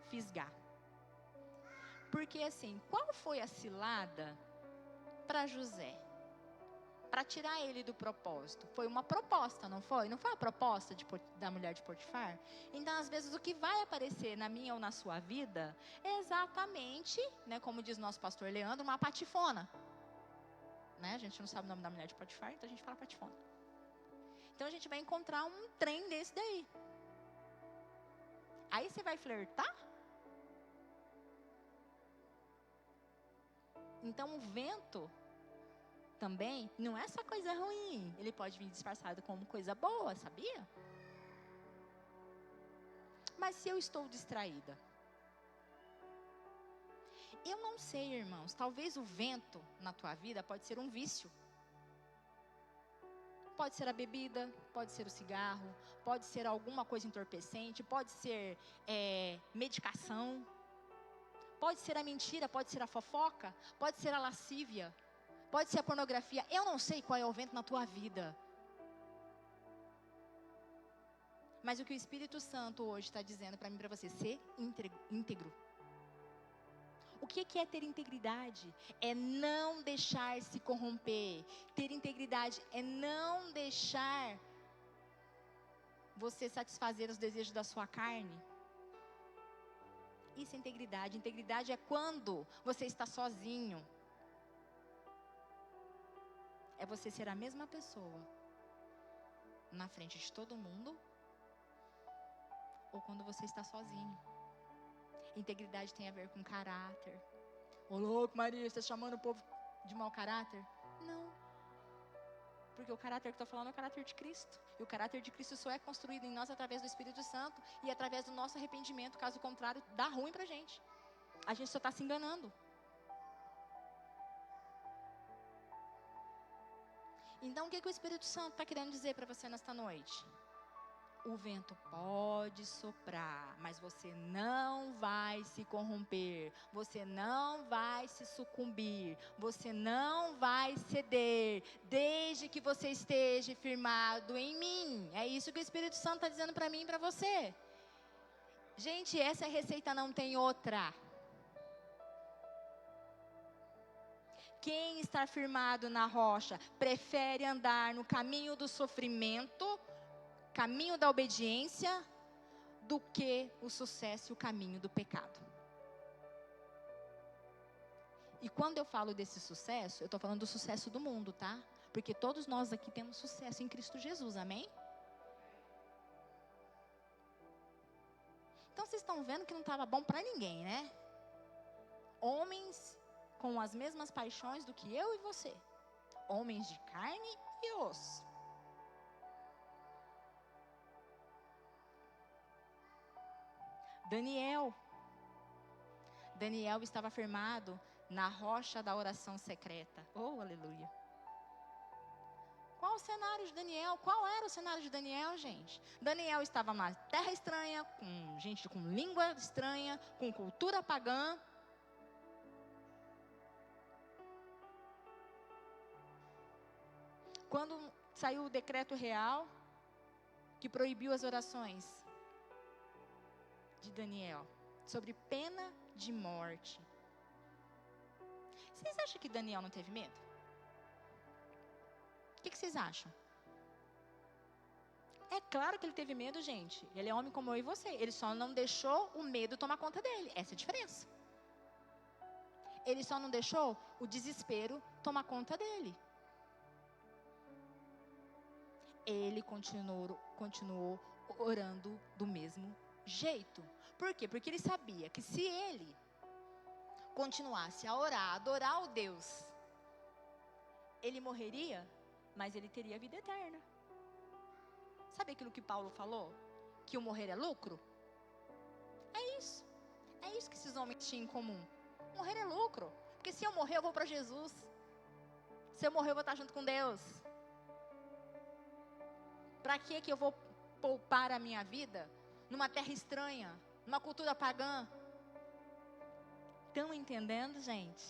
fisgar. Porque assim, qual foi a cilada para José? Para tirar ele do propósito. Foi uma proposta, não foi? Não foi a proposta da mulher de Potifar? Então, às vezes, o que vai aparecer na minha ou na sua vida é exatamente, né, como diz nosso pastor Leandro, uma patifona. Né? A gente não sabe o nome da mulher de Potifar, então a gente fala patifona. Então, a gente vai encontrar um trem desse daí. Aí você vai flertar? Então o vento também não é só coisa ruim. Ele pode vir disfarçado como coisa boa, sabia? Mas se eu estou distraída? Eu não sei, irmãos. Talvez o vento na tua vida pode ser um vício. Pode ser a bebida, pode ser o cigarro, pode ser alguma coisa entorpecente, pode ser medicação, pode ser a mentira, pode ser a fofoca, pode ser a lascívia, pode ser a pornografia. Eu não sei qual é o vento na tua vida. Mas o que o Espírito Santo hoje está dizendo para mim e para você, ser íntegro. O que é ter integridade? É não deixar se corromper. Ter integridade é não deixar você satisfazer os desejos da sua carne. Isso é integridade. Integridade é quando você está sozinho. É você ser a mesma pessoa na frente de todo mundo, ou quando você está sozinho. Integridade tem a ver com caráter. Ô louco, Maria, você está chamando o povo de mau caráter? Não. Porque o caráter que eu estou falando é o caráter de Cristo. E o caráter de Cristo só é construído em nós através do Espírito Santo e através do nosso arrependimento. Caso contrário, dá ruim pra gente. A gente só está se enganando. Então, o que o Espírito Santo está querendo dizer para você nesta noite? O vento pode soprar, mas você não vai se corromper, você não vai se sucumbir, você não vai ceder, desde que você esteja firmado em mim. É isso que o Espírito Santo está dizendo para mim e para você. Gente, essa receita não tem outra. Quem está firmado na rocha prefere andar no caminho do sofrimento, caminho da obediência, do que o sucesso e o caminho do pecado. E quando eu falo desse sucesso, eu estou falando do sucesso do mundo, tá? Porque todos nós aqui temos sucesso em Cristo Jesus, amém? Então vocês estão vendo que não estava bom para ninguém, né? Homens com as mesmas paixões do que eu e você. Homens de carne e osso. Daniel estava firmado na rocha da oração secreta. Oh, aleluia. Qual o cenário de Daniel? Qual era o cenário de Daniel, gente? Daniel estava numa terra estranha, com gente com língua estranha, com cultura pagã. Quando saiu o decreto real que proibiu as orações de Daniel, sobre pena de morte. Vocês acham que Daniel não teve medo? O que vocês acham? É claro que ele teve medo, gente. Ele é homem como eu e você. Ele só não deixou o medo tomar conta dele. Essa é a diferença. Ele só não deixou o desespero tomar conta dele. Ele continuou orando do mesmo jeito. Por quê? Porque ele sabia que se ele continuasse a orar, a adorar o Deus, ele morreria, mas ele teria a vida eterna. Sabe aquilo que Paulo falou? Que o morrer é lucro? É isso. É isso que esses homens tinham em comum. Morrer é lucro. Porque se eu morrer, eu vou para Jesus. Se eu morrer, eu vou estar junto com Deus. Para que eu vou poupar a minha vida numa terra estranha, numa cultura pagã? Estão entendendo, gente?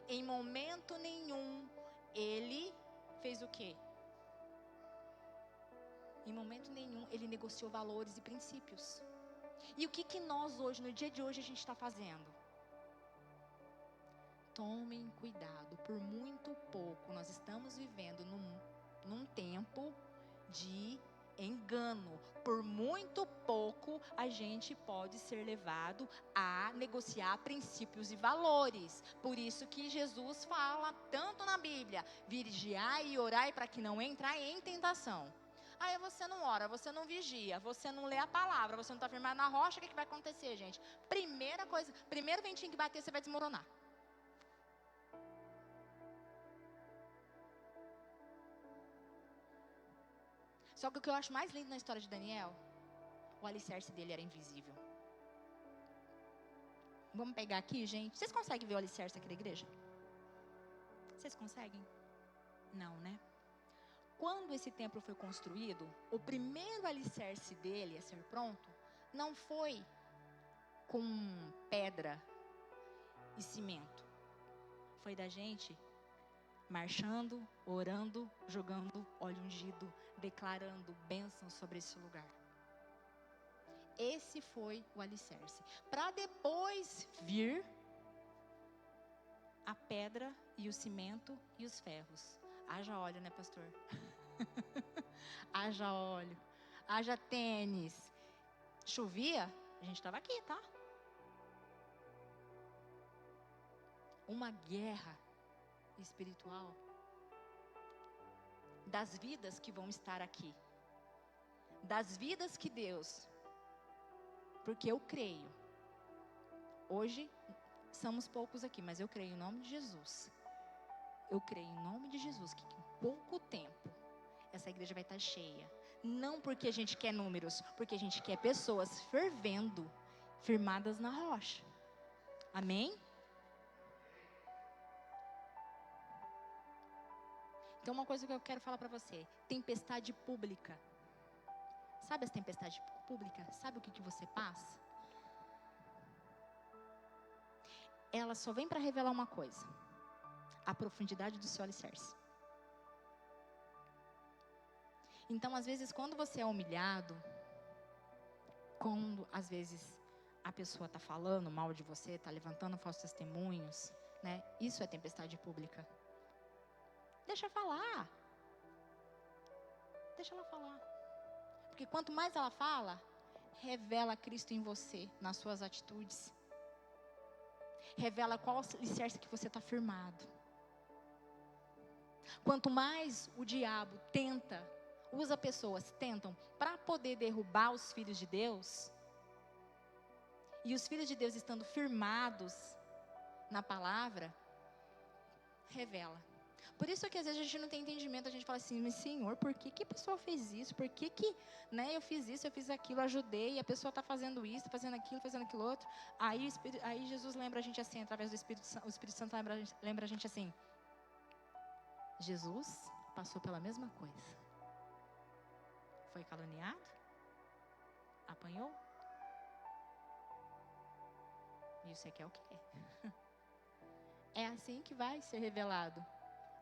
Em momento nenhum, ele fez o quê? Em momento nenhum, ele negociou valores e princípios. E o que nós hoje, no dia de hoje, a gente está fazendo? Tomem cuidado, por muito pouco, nós estamos vivendo num tempo de engano. Por muito pouco a gente pode ser levado a negociar princípios e valores. Por isso que Jesus fala tanto na Bíblia: vigiai e orai para que não entrem em tentação. Aí você não ora, você não vigia, você não lê a palavra, você não está firmado na rocha, o que vai acontecer, gente? Primeira coisa, primeiro ventinho que bater, você vai desmoronar. Só que o que eu acho mais lindo na história de Daniel, o alicerce dele era invisível. Vamos pegar aqui, gente. Vocês conseguem ver o alicerce aqui da igreja? Vocês conseguem? Não, né? Quando esse templo foi construído, o primeiro alicerce dele a ser pronto, não foi com pedra e cimento. Foi da gente marchando, orando, jogando óleo ungido, declarando bênção sobre esse lugar. Esse foi o alicerce. Para depois vir a pedra e o cimento e os ferros. Haja óleo, né, pastor? Haja óleo. Haja tênis. Chovia? A gente estava aqui, tá? Uma guerra espiritual das vidas que vão estar aqui. Das vidas que Deus... Porque eu creio. Hoje, somos poucos aqui, mas eu creio em nome de Jesus. Eu creio em nome de Jesus que em pouco tempo essa igreja vai estar cheia. Não porque a gente quer números, porque a gente quer pessoas fervendo, firmadas na rocha. Amém? Então uma coisa que eu quero falar para você. Tempestade pública. Sabe as tempestades públicas? Sabe o que você passa? Ela só vem para revelar uma coisa. A profundidade do seu alicerce. Então, às vezes, quando você é humilhado, quando, às vezes, a pessoa está falando mal de você, está levantando falsos testemunhos, né? Isso é tempestade pública. Deixa falar. Deixa ela falar. Porque quanto mais ela fala, revela Cristo em você, nas suas atitudes. Revela qual alicerce que você está firmado. Quanto mais o diabo tentam para poder derrubar os filhos de Deus, e os filhos de Deus estando firmados na palavra, revela. Por isso que às vezes a gente não tem entendimento, a gente fala assim, mas Senhor, por que a pessoa fez isso? Por que né, eu fiz isso, eu fiz aquilo, ajudei, e a pessoa está fazendo isso, fazendo aquilo outro. Aí Jesus lembra a gente assim, através do Espírito Santo, o Espírito Santo lembra a gente assim, Jesus passou pela mesma coisa. Foi caluniado, apanhou, e você quer o quê? É assim que vai ser revelado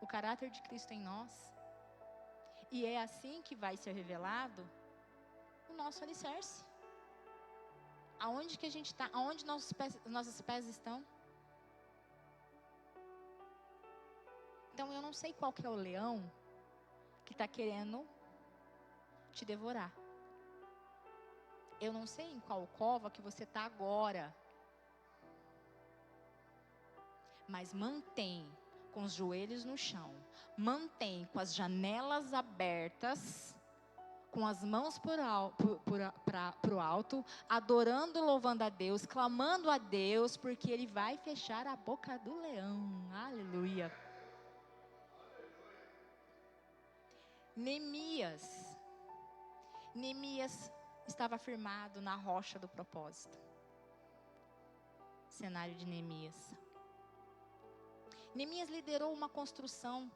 o caráter de Cristo em nós. E é assim que vai ser revelado o nosso alicerce. Aonde que a gente está? Aonde nossos pés estão? Então eu não sei qual que é o leão que está querendo te devorar. Eu não sei em qual cova que você está agora. Mas mantém com os joelhos no chão, mantém com as janelas abertas, com as mãos pro alto, adorando e louvando a Deus, clamando a Deus, porque Ele vai fechar a boca do leão. Aleluia. Neemias estava firmado na rocha do propósito. Cenário de Neemias. Neemias liderou uma construção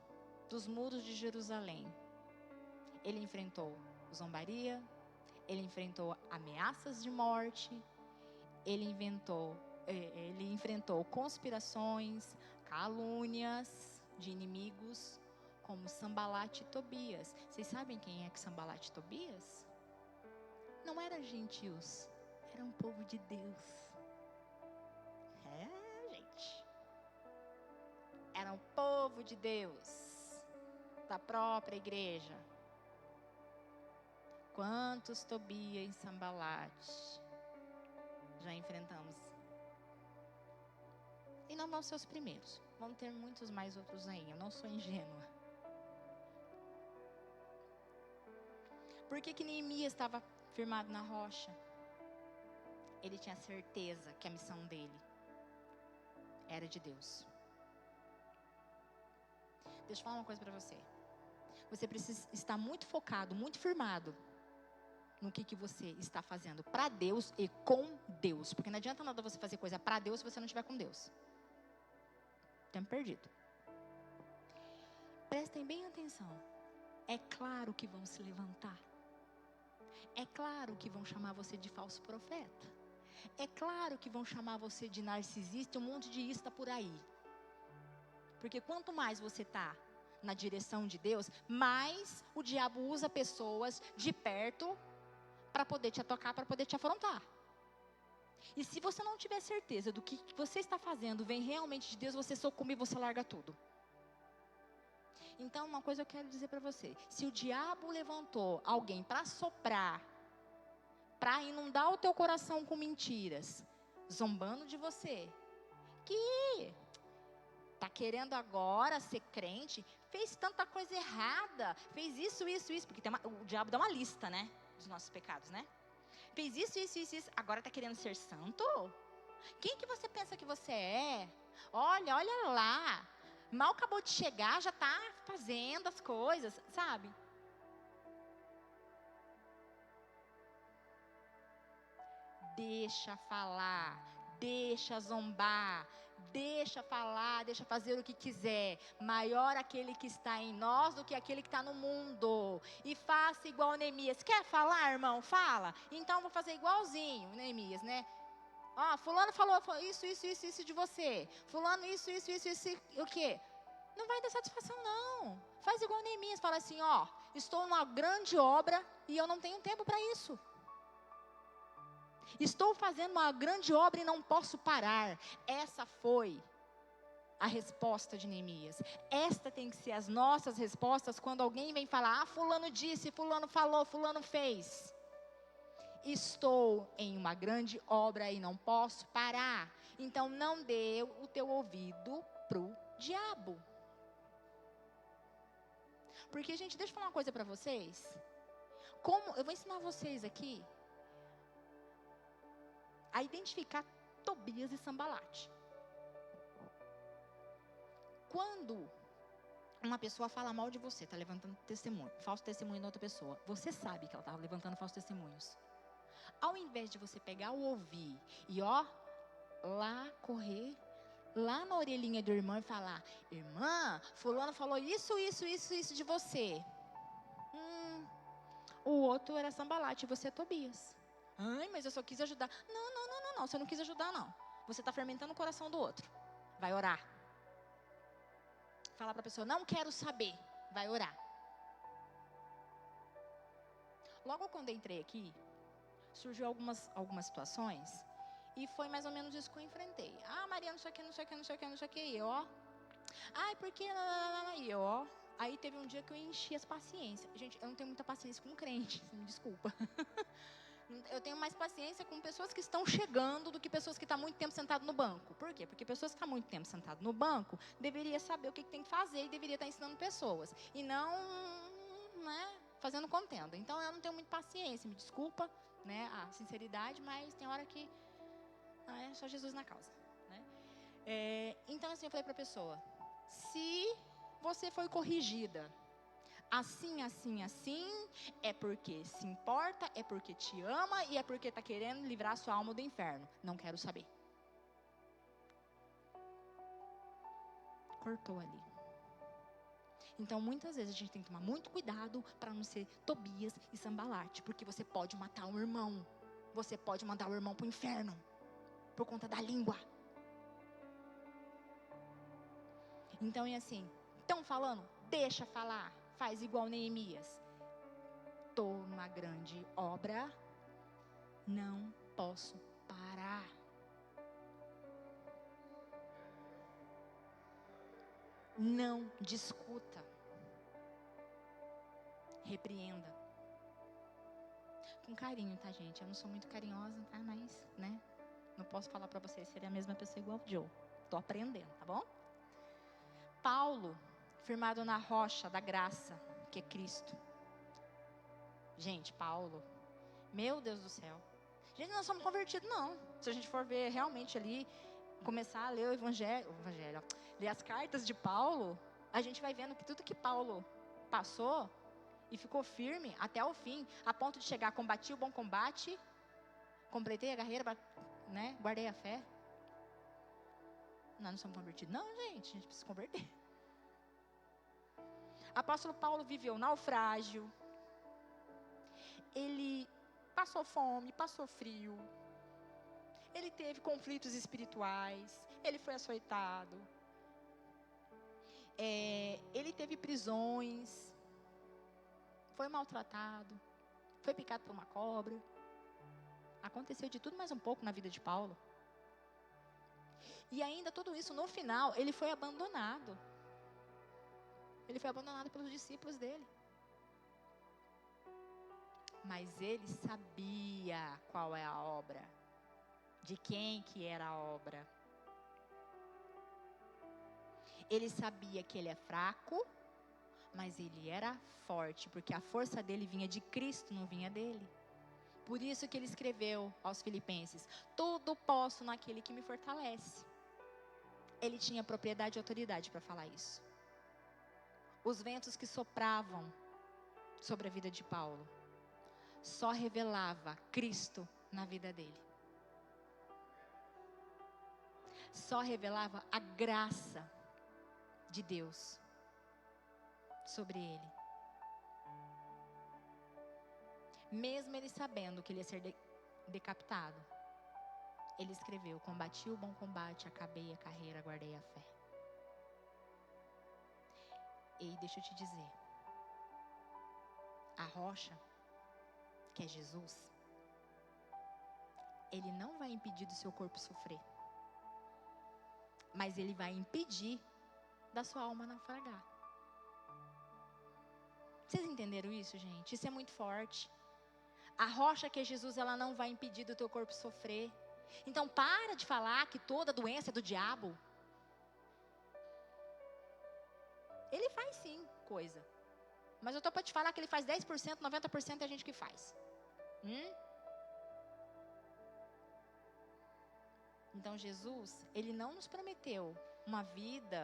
dos muros de Jerusalém. Ele enfrentou zombaria, ele enfrentou ameaças de morte, ele enfrentou conspirações, calúnias de inimigos, como Sambalat e Tobias. Vocês sabem quem é que Sambalat e Tobias? Não eram gentios, era um povo de Deus. Era um povo de Deus, da própria igreja. Quantos Tobias e Sambalat já enfrentamos? E não vão ser os primeiros, vão ter muitos mais outros aí, eu não sou ingênua. Por que Neemias estava firmado na rocha? Ele tinha certeza que a missão dele era de Deus. Deixa eu falar uma coisa para você. você precisa estar muito focado, muito firmado no que você está fazendo para Deus e com Deus. Porque não adianta nada você fazer coisa para Deus se você não estiver com Deus. Tempo perdido. Prestem bem atenção. É claro que vão se levantar. É claro que vão chamar você de falso profeta. É claro que vão chamar você de narcisista e um monte de ista por aí. Porque quanto mais você está na direção de Deus, mais o diabo usa pessoas de perto para poder te atacar, para poder te afrontar. E se você não tiver certeza do que você está fazendo vem realmente de Deus, você sucumbe e você larga tudo. Então, uma coisa eu quero dizer para você. Se o diabo levantou alguém para soprar, para inundar o teu coração com mentiras, zombando de você, que está querendo agora ser crente, fez tanta coisa errada, fez isso, porque o diabo dá uma lista, né, dos nossos pecados, né? Fez isso, agora está querendo ser santo? Quem que você pensa que você é? Olha lá, mal acabou de chegar, já está fazendo as coisas, sabe? Deixa falar, deixa zombar, deixa falar, deixa fazer o que quiser. Maior aquele que está em nós do que aquele que está no mundo. E faça igual Neemias. Quer falar, irmão? Fala. Então vou fazer igualzinho Neemias, né? Ó, fulano falou isso de você. Fulano isso, o quê? Não vai dar satisfação, não. Faz igual Neemias. Fala assim, ó, estou numa grande obra e eu não tenho tempo para isso. Estou fazendo uma grande obra e não posso parar. Essa foi a resposta de Neemias. Esta tem que ser as nossas respostas quando alguém vem falar, fulano disse, fulano falou, fulano fez. Estou em uma grande obra e não posso parar. Então não dê o teu ouvido pro diabo. Porque, gente, deixa eu falar uma coisa para vocês. Eu vou ensinar vocês aqui a identificar Tobias e Sambalate. Quando uma pessoa fala mal de você, está levantando testemunho, falso testemunho da outra pessoa, você sabe que ela está levantando falsos testemunhos. Ao invés de você pegar o ouvir e correr lá na orelhinha do irmão e falar, irmã, fulano falou isso de você. O outro era Sambalate e você é Tobias. Ai, mas eu só quis ajudar. Não, você não quis ajudar, não. Você está fermentando o coração do outro. Vai orar. Fala para a pessoa, não quero saber. Vai orar. Logo quando eu entrei aqui, surgiu algumas situações. E foi mais ou menos isso que eu enfrentei. Ah, Maria, não sei o que. E eu, ai, por que? E eu, Aí teve um dia que eu enchi as paciências. Gente, eu não tenho muita paciência com crente, me desculpa. Eu tenho mais paciência com pessoas que estão chegando do que pessoas que estão muito tempo sentado no banco. Por quê? Porque pessoas que estão muito tempo sentado no banco deveria saber o que tem que fazer e deveria estar ensinando pessoas. E não, fazendo contenda. Então eu não tenho muita paciência, me desculpa, a sinceridade, mas tem hora que é só Jesus na causa. Então assim, eu falei para a pessoa, se você foi corrigida assim, é porque se importa, é porque te ama e é porque está querendo livrar sua alma do inferno. Não quero saber. Cortou ali. Então, muitas vezes a gente tem que tomar muito cuidado para não ser Tobias e Sambalate, porque você pode matar um irmão. Você pode mandar o irmão para o inferno por conta da língua. Então, é assim, estão falando? Deixa falar. Faz igual Neemias. Estou numa grande obra, não posso parar. Não discuta. Repreenda. Com carinho, tá, gente? Eu não sou muito carinhosa, tá? Mas, não posso falar para vocês serem a mesma pessoa igual o Joe. Estou aprendendo, tá bom? Paulo, firmado na rocha da graça, que é Cristo. Gente, Paulo, meu Deus do céu. Gente, nós somos convertidos, não. Se a gente for ver realmente ali, começar a ler o evangelho, ler as cartas de Paulo, a gente vai vendo que tudo que Paulo passou e ficou firme até o fim, a ponto de chegar, combati o bom combate, completei a carreira, né? Guardei a fé. Nós não somos convertidos. Não, gente, a gente precisa se converter. Apóstolo Paulo viveu naufrágio. Ele passou fome, passou frio. Ele teve conflitos espirituais. Ele foi açoitado. Ele teve prisões. Foi maltratado. Foi picado por uma cobra. Aconteceu de tudo mais um pouco na vida de Paulo. E ainda tudo isso, no final, ele foi abandonado. Ele foi abandonado pelos discípulos dele. Mas ele sabia qual é a obra. De quem que era a obra. Ele sabia que ele é fraco, mas ele era forte, porque a força dele vinha de Cristo, não vinha dele. Por isso que ele escreveu aos Filipenses: tudo posso naquele que me fortalece. Ele tinha propriedade e autoridade para falar isso. Os ventos que sopravam sobre a vida de Paulo só revelava Cristo na vida dele. Só revelava a graça de Deus sobre ele. Mesmo ele sabendo que ele ia ser decapitado, ele escreveu: combati o bom combate, acabei a carreira, guardei a fé. E deixa eu te dizer, a rocha, que é Jesus, ele não vai impedir do seu corpo sofrer, mas ele vai impedir da sua alma naufragar. Vocês entenderam isso, gente? Isso é muito forte. A rocha que é Jesus, ela não vai impedir do teu corpo sofrer. Então para de falar que toda doença é do diabo. Ele faz sim coisa, mas eu estou para te falar que ele faz 10%, 90% é a gente que faz. Então Jesus, ele não nos prometeu uma vida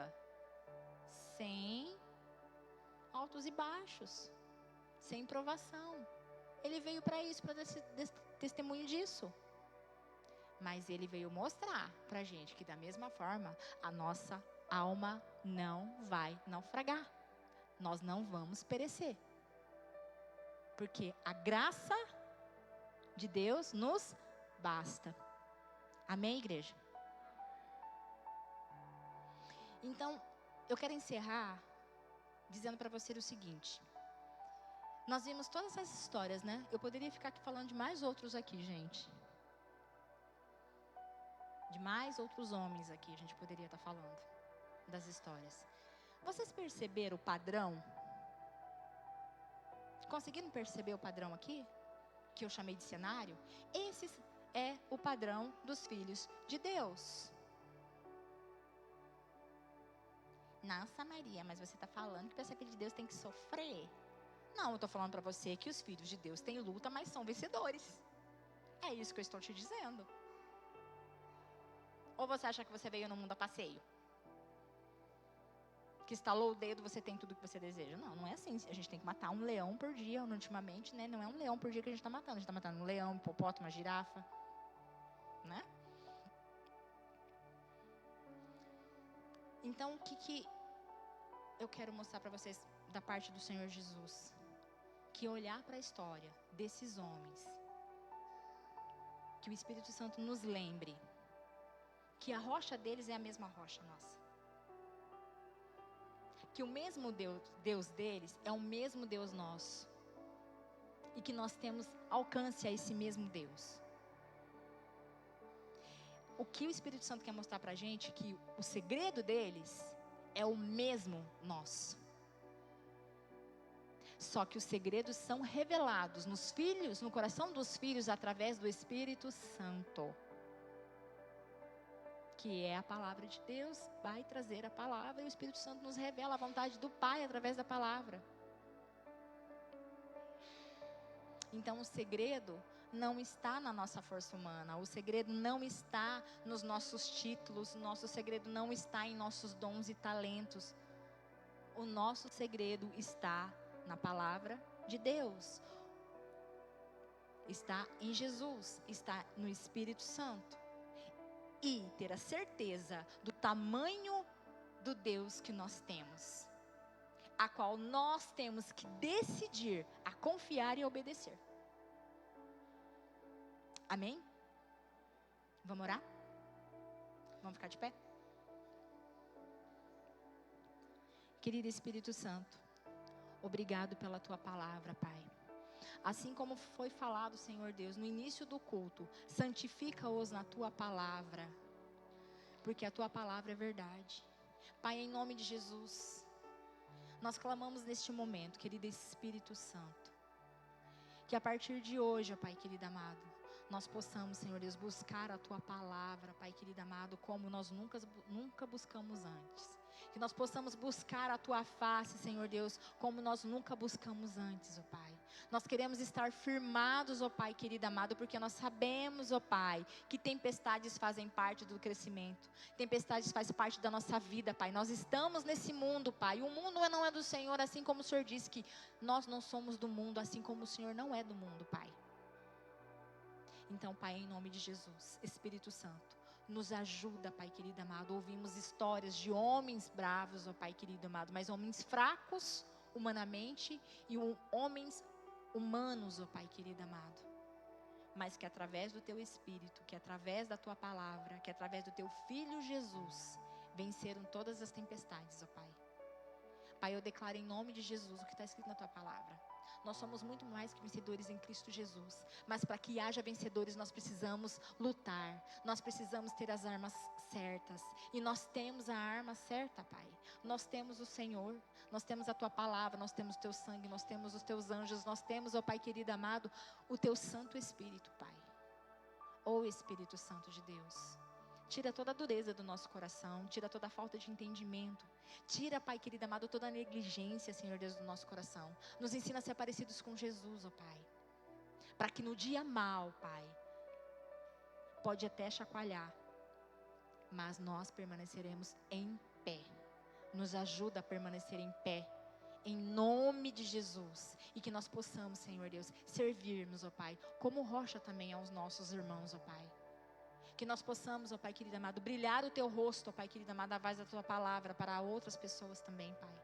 sem altos e baixos, sem provação. Ele veio para isso, para dar testemunho disso. Mas ele veio mostrar para a gente que da mesma forma, a nossa alma não vai naufragar. Nós não vamos perecer. Porque a graça de Deus nos basta. Amém, igreja? Então, eu quero encerrar dizendo para você o seguinte. Nós vimos todas essas histórias, né? Eu poderia ficar aqui falando de mais outros aqui, gente. De mais outros homens aqui, a gente poderia estar falando das histórias. Vocês perceberam o padrão? Conseguiram perceber o padrão aqui? Que eu chamei de cenário? Esse é o padrão dos filhos de Deus. Nossa, Maria, mas você está falando que o filho de Deus tem que sofrer? Não, eu estou falando para você que os filhos de Deus têm luta, mas são vencedores. É isso que eu estou te dizendo. Ou você acha que você veio no mundo a passeio? Que estalou o dedo, você tem tudo que você deseja. Não, não é assim. A gente tem que matar um leão por dia, ultimamente, né? Não é um leão por dia que a gente está matando. A gente está matando um leão, um hipopótamo, uma girafa. Né? Então, o que eu quero mostrar para vocês da parte do Senhor Jesus? Que olhar para a história desses homens, que o Espírito Santo nos lembre que a rocha deles é a mesma rocha nossa. Que o mesmo Deus deles é o mesmo Deus nosso. E que nós temos alcance a esse mesmo Deus. O que o Espírito Santo quer mostrar pra gente é que o segredo deles é o mesmo nosso. Só que os segredos são revelados nos filhos, no coração dos filhos, através do Espírito Santo. Que é a palavra de Deus, vai trazer a palavra e o Espírito Santo nos revela a vontade do Pai através da palavra. Então o segredo não está na nossa força humana, o segredo não está nos nossos títulos, o nosso segredo não está em nossos dons e talentos. O nosso segredo está na palavra de Deus. Está em Jesus, está no Espírito Santo. E ter a certeza do tamanho do Deus que nós temos, a qual nós temos que decidir a confiar e obedecer. Amém? Vamos orar? Vamos ficar de pé? Querido Espírito Santo, obrigado pela tua palavra, Pai. Assim como foi falado, Senhor Deus, no início do culto, santifica-os na tua palavra, porque a tua palavra é verdade. Pai, em nome de Jesus, nós clamamos neste momento, querido Espírito Santo, que a partir de hoje, ó Pai querido amado, nós possamos, Senhor Deus, buscar a tua palavra, Pai querido amado, como nós nunca buscamos antes. Que nós possamos buscar a tua face, Senhor Deus, como nós nunca buscamos antes, ó Pai. Nós queremos estar firmados, ó Pai querido amado, porque nós sabemos, ó Pai, que tempestades fazem parte do crescimento. Tempestades fazem parte da nossa vida, Pai. Nós estamos nesse mundo, Pai. O mundo não é do Senhor, assim como o Senhor disse que nós não somos do mundo, assim como o Senhor não é do mundo, Pai. Então, Pai, em nome de Jesus, Espírito Santo, nos ajuda, Pai querido amado. Ouvimos histórias de homens bravos, ó Pai querido amado, mas homens fracos humanamente e homens humanos, ó Pai querido amado. Mas que através do Teu Espírito, que através da Tua palavra, que através do Teu Filho Jesus, venceram todas as tempestades, ó Pai. Pai, eu declaro em nome de Jesus o que está escrito na Tua palavra. Nós somos muito mais que vencedores em Cristo Jesus. Mas para que haja vencedores, nós precisamos lutar. Nós precisamos ter as armas certas. E nós temos a arma certa, Pai. Nós temos o Senhor. Nós temos a Tua palavra. Nós temos o Teu sangue. Nós temos os Teus anjos. Nós temos, ó Pai querido amado, o Teu Santo Espírito, Pai. Ó Espírito Santo de Deus. Tira toda a dureza do nosso coração. Tira toda a falta de entendimento. Tira, Pai querido amado, toda a negligência, Senhor Deus, do nosso coração. Nos ensina a ser parecidos com Jesus, ó Pai. Para que no dia mau, Pai, pode até chacoalhar, mas nós permaneceremos em pé. Nos ajuda a permanecer em pé, em nome de Jesus. E que nós possamos, Senhor Deus, servirmos, ó Pai, como rocha também aos nossos irmãos, ó Pai. Que nós possamos, ó Pai querido amado, brilhar o Teu rosto, ó Pai querido amado, a voz da Tua palavra para outras pessoas também, Pai.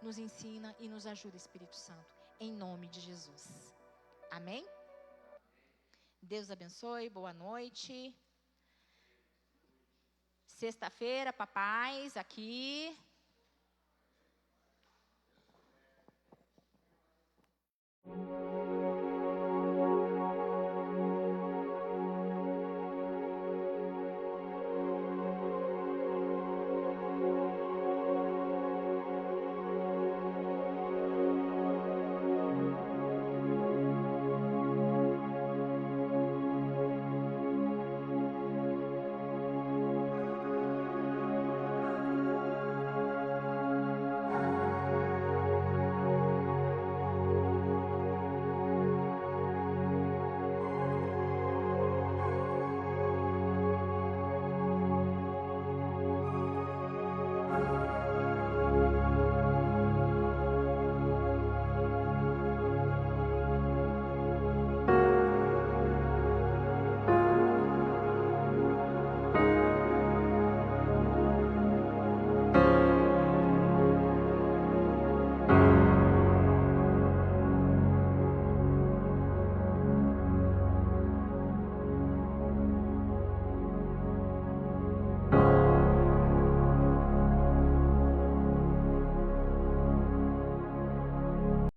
Nos ensina e nos ajuda, Espírito Santo, em nome de Jesus. Amém? Deus abençoe, boa noite. Sexta-feira, papais, aqui.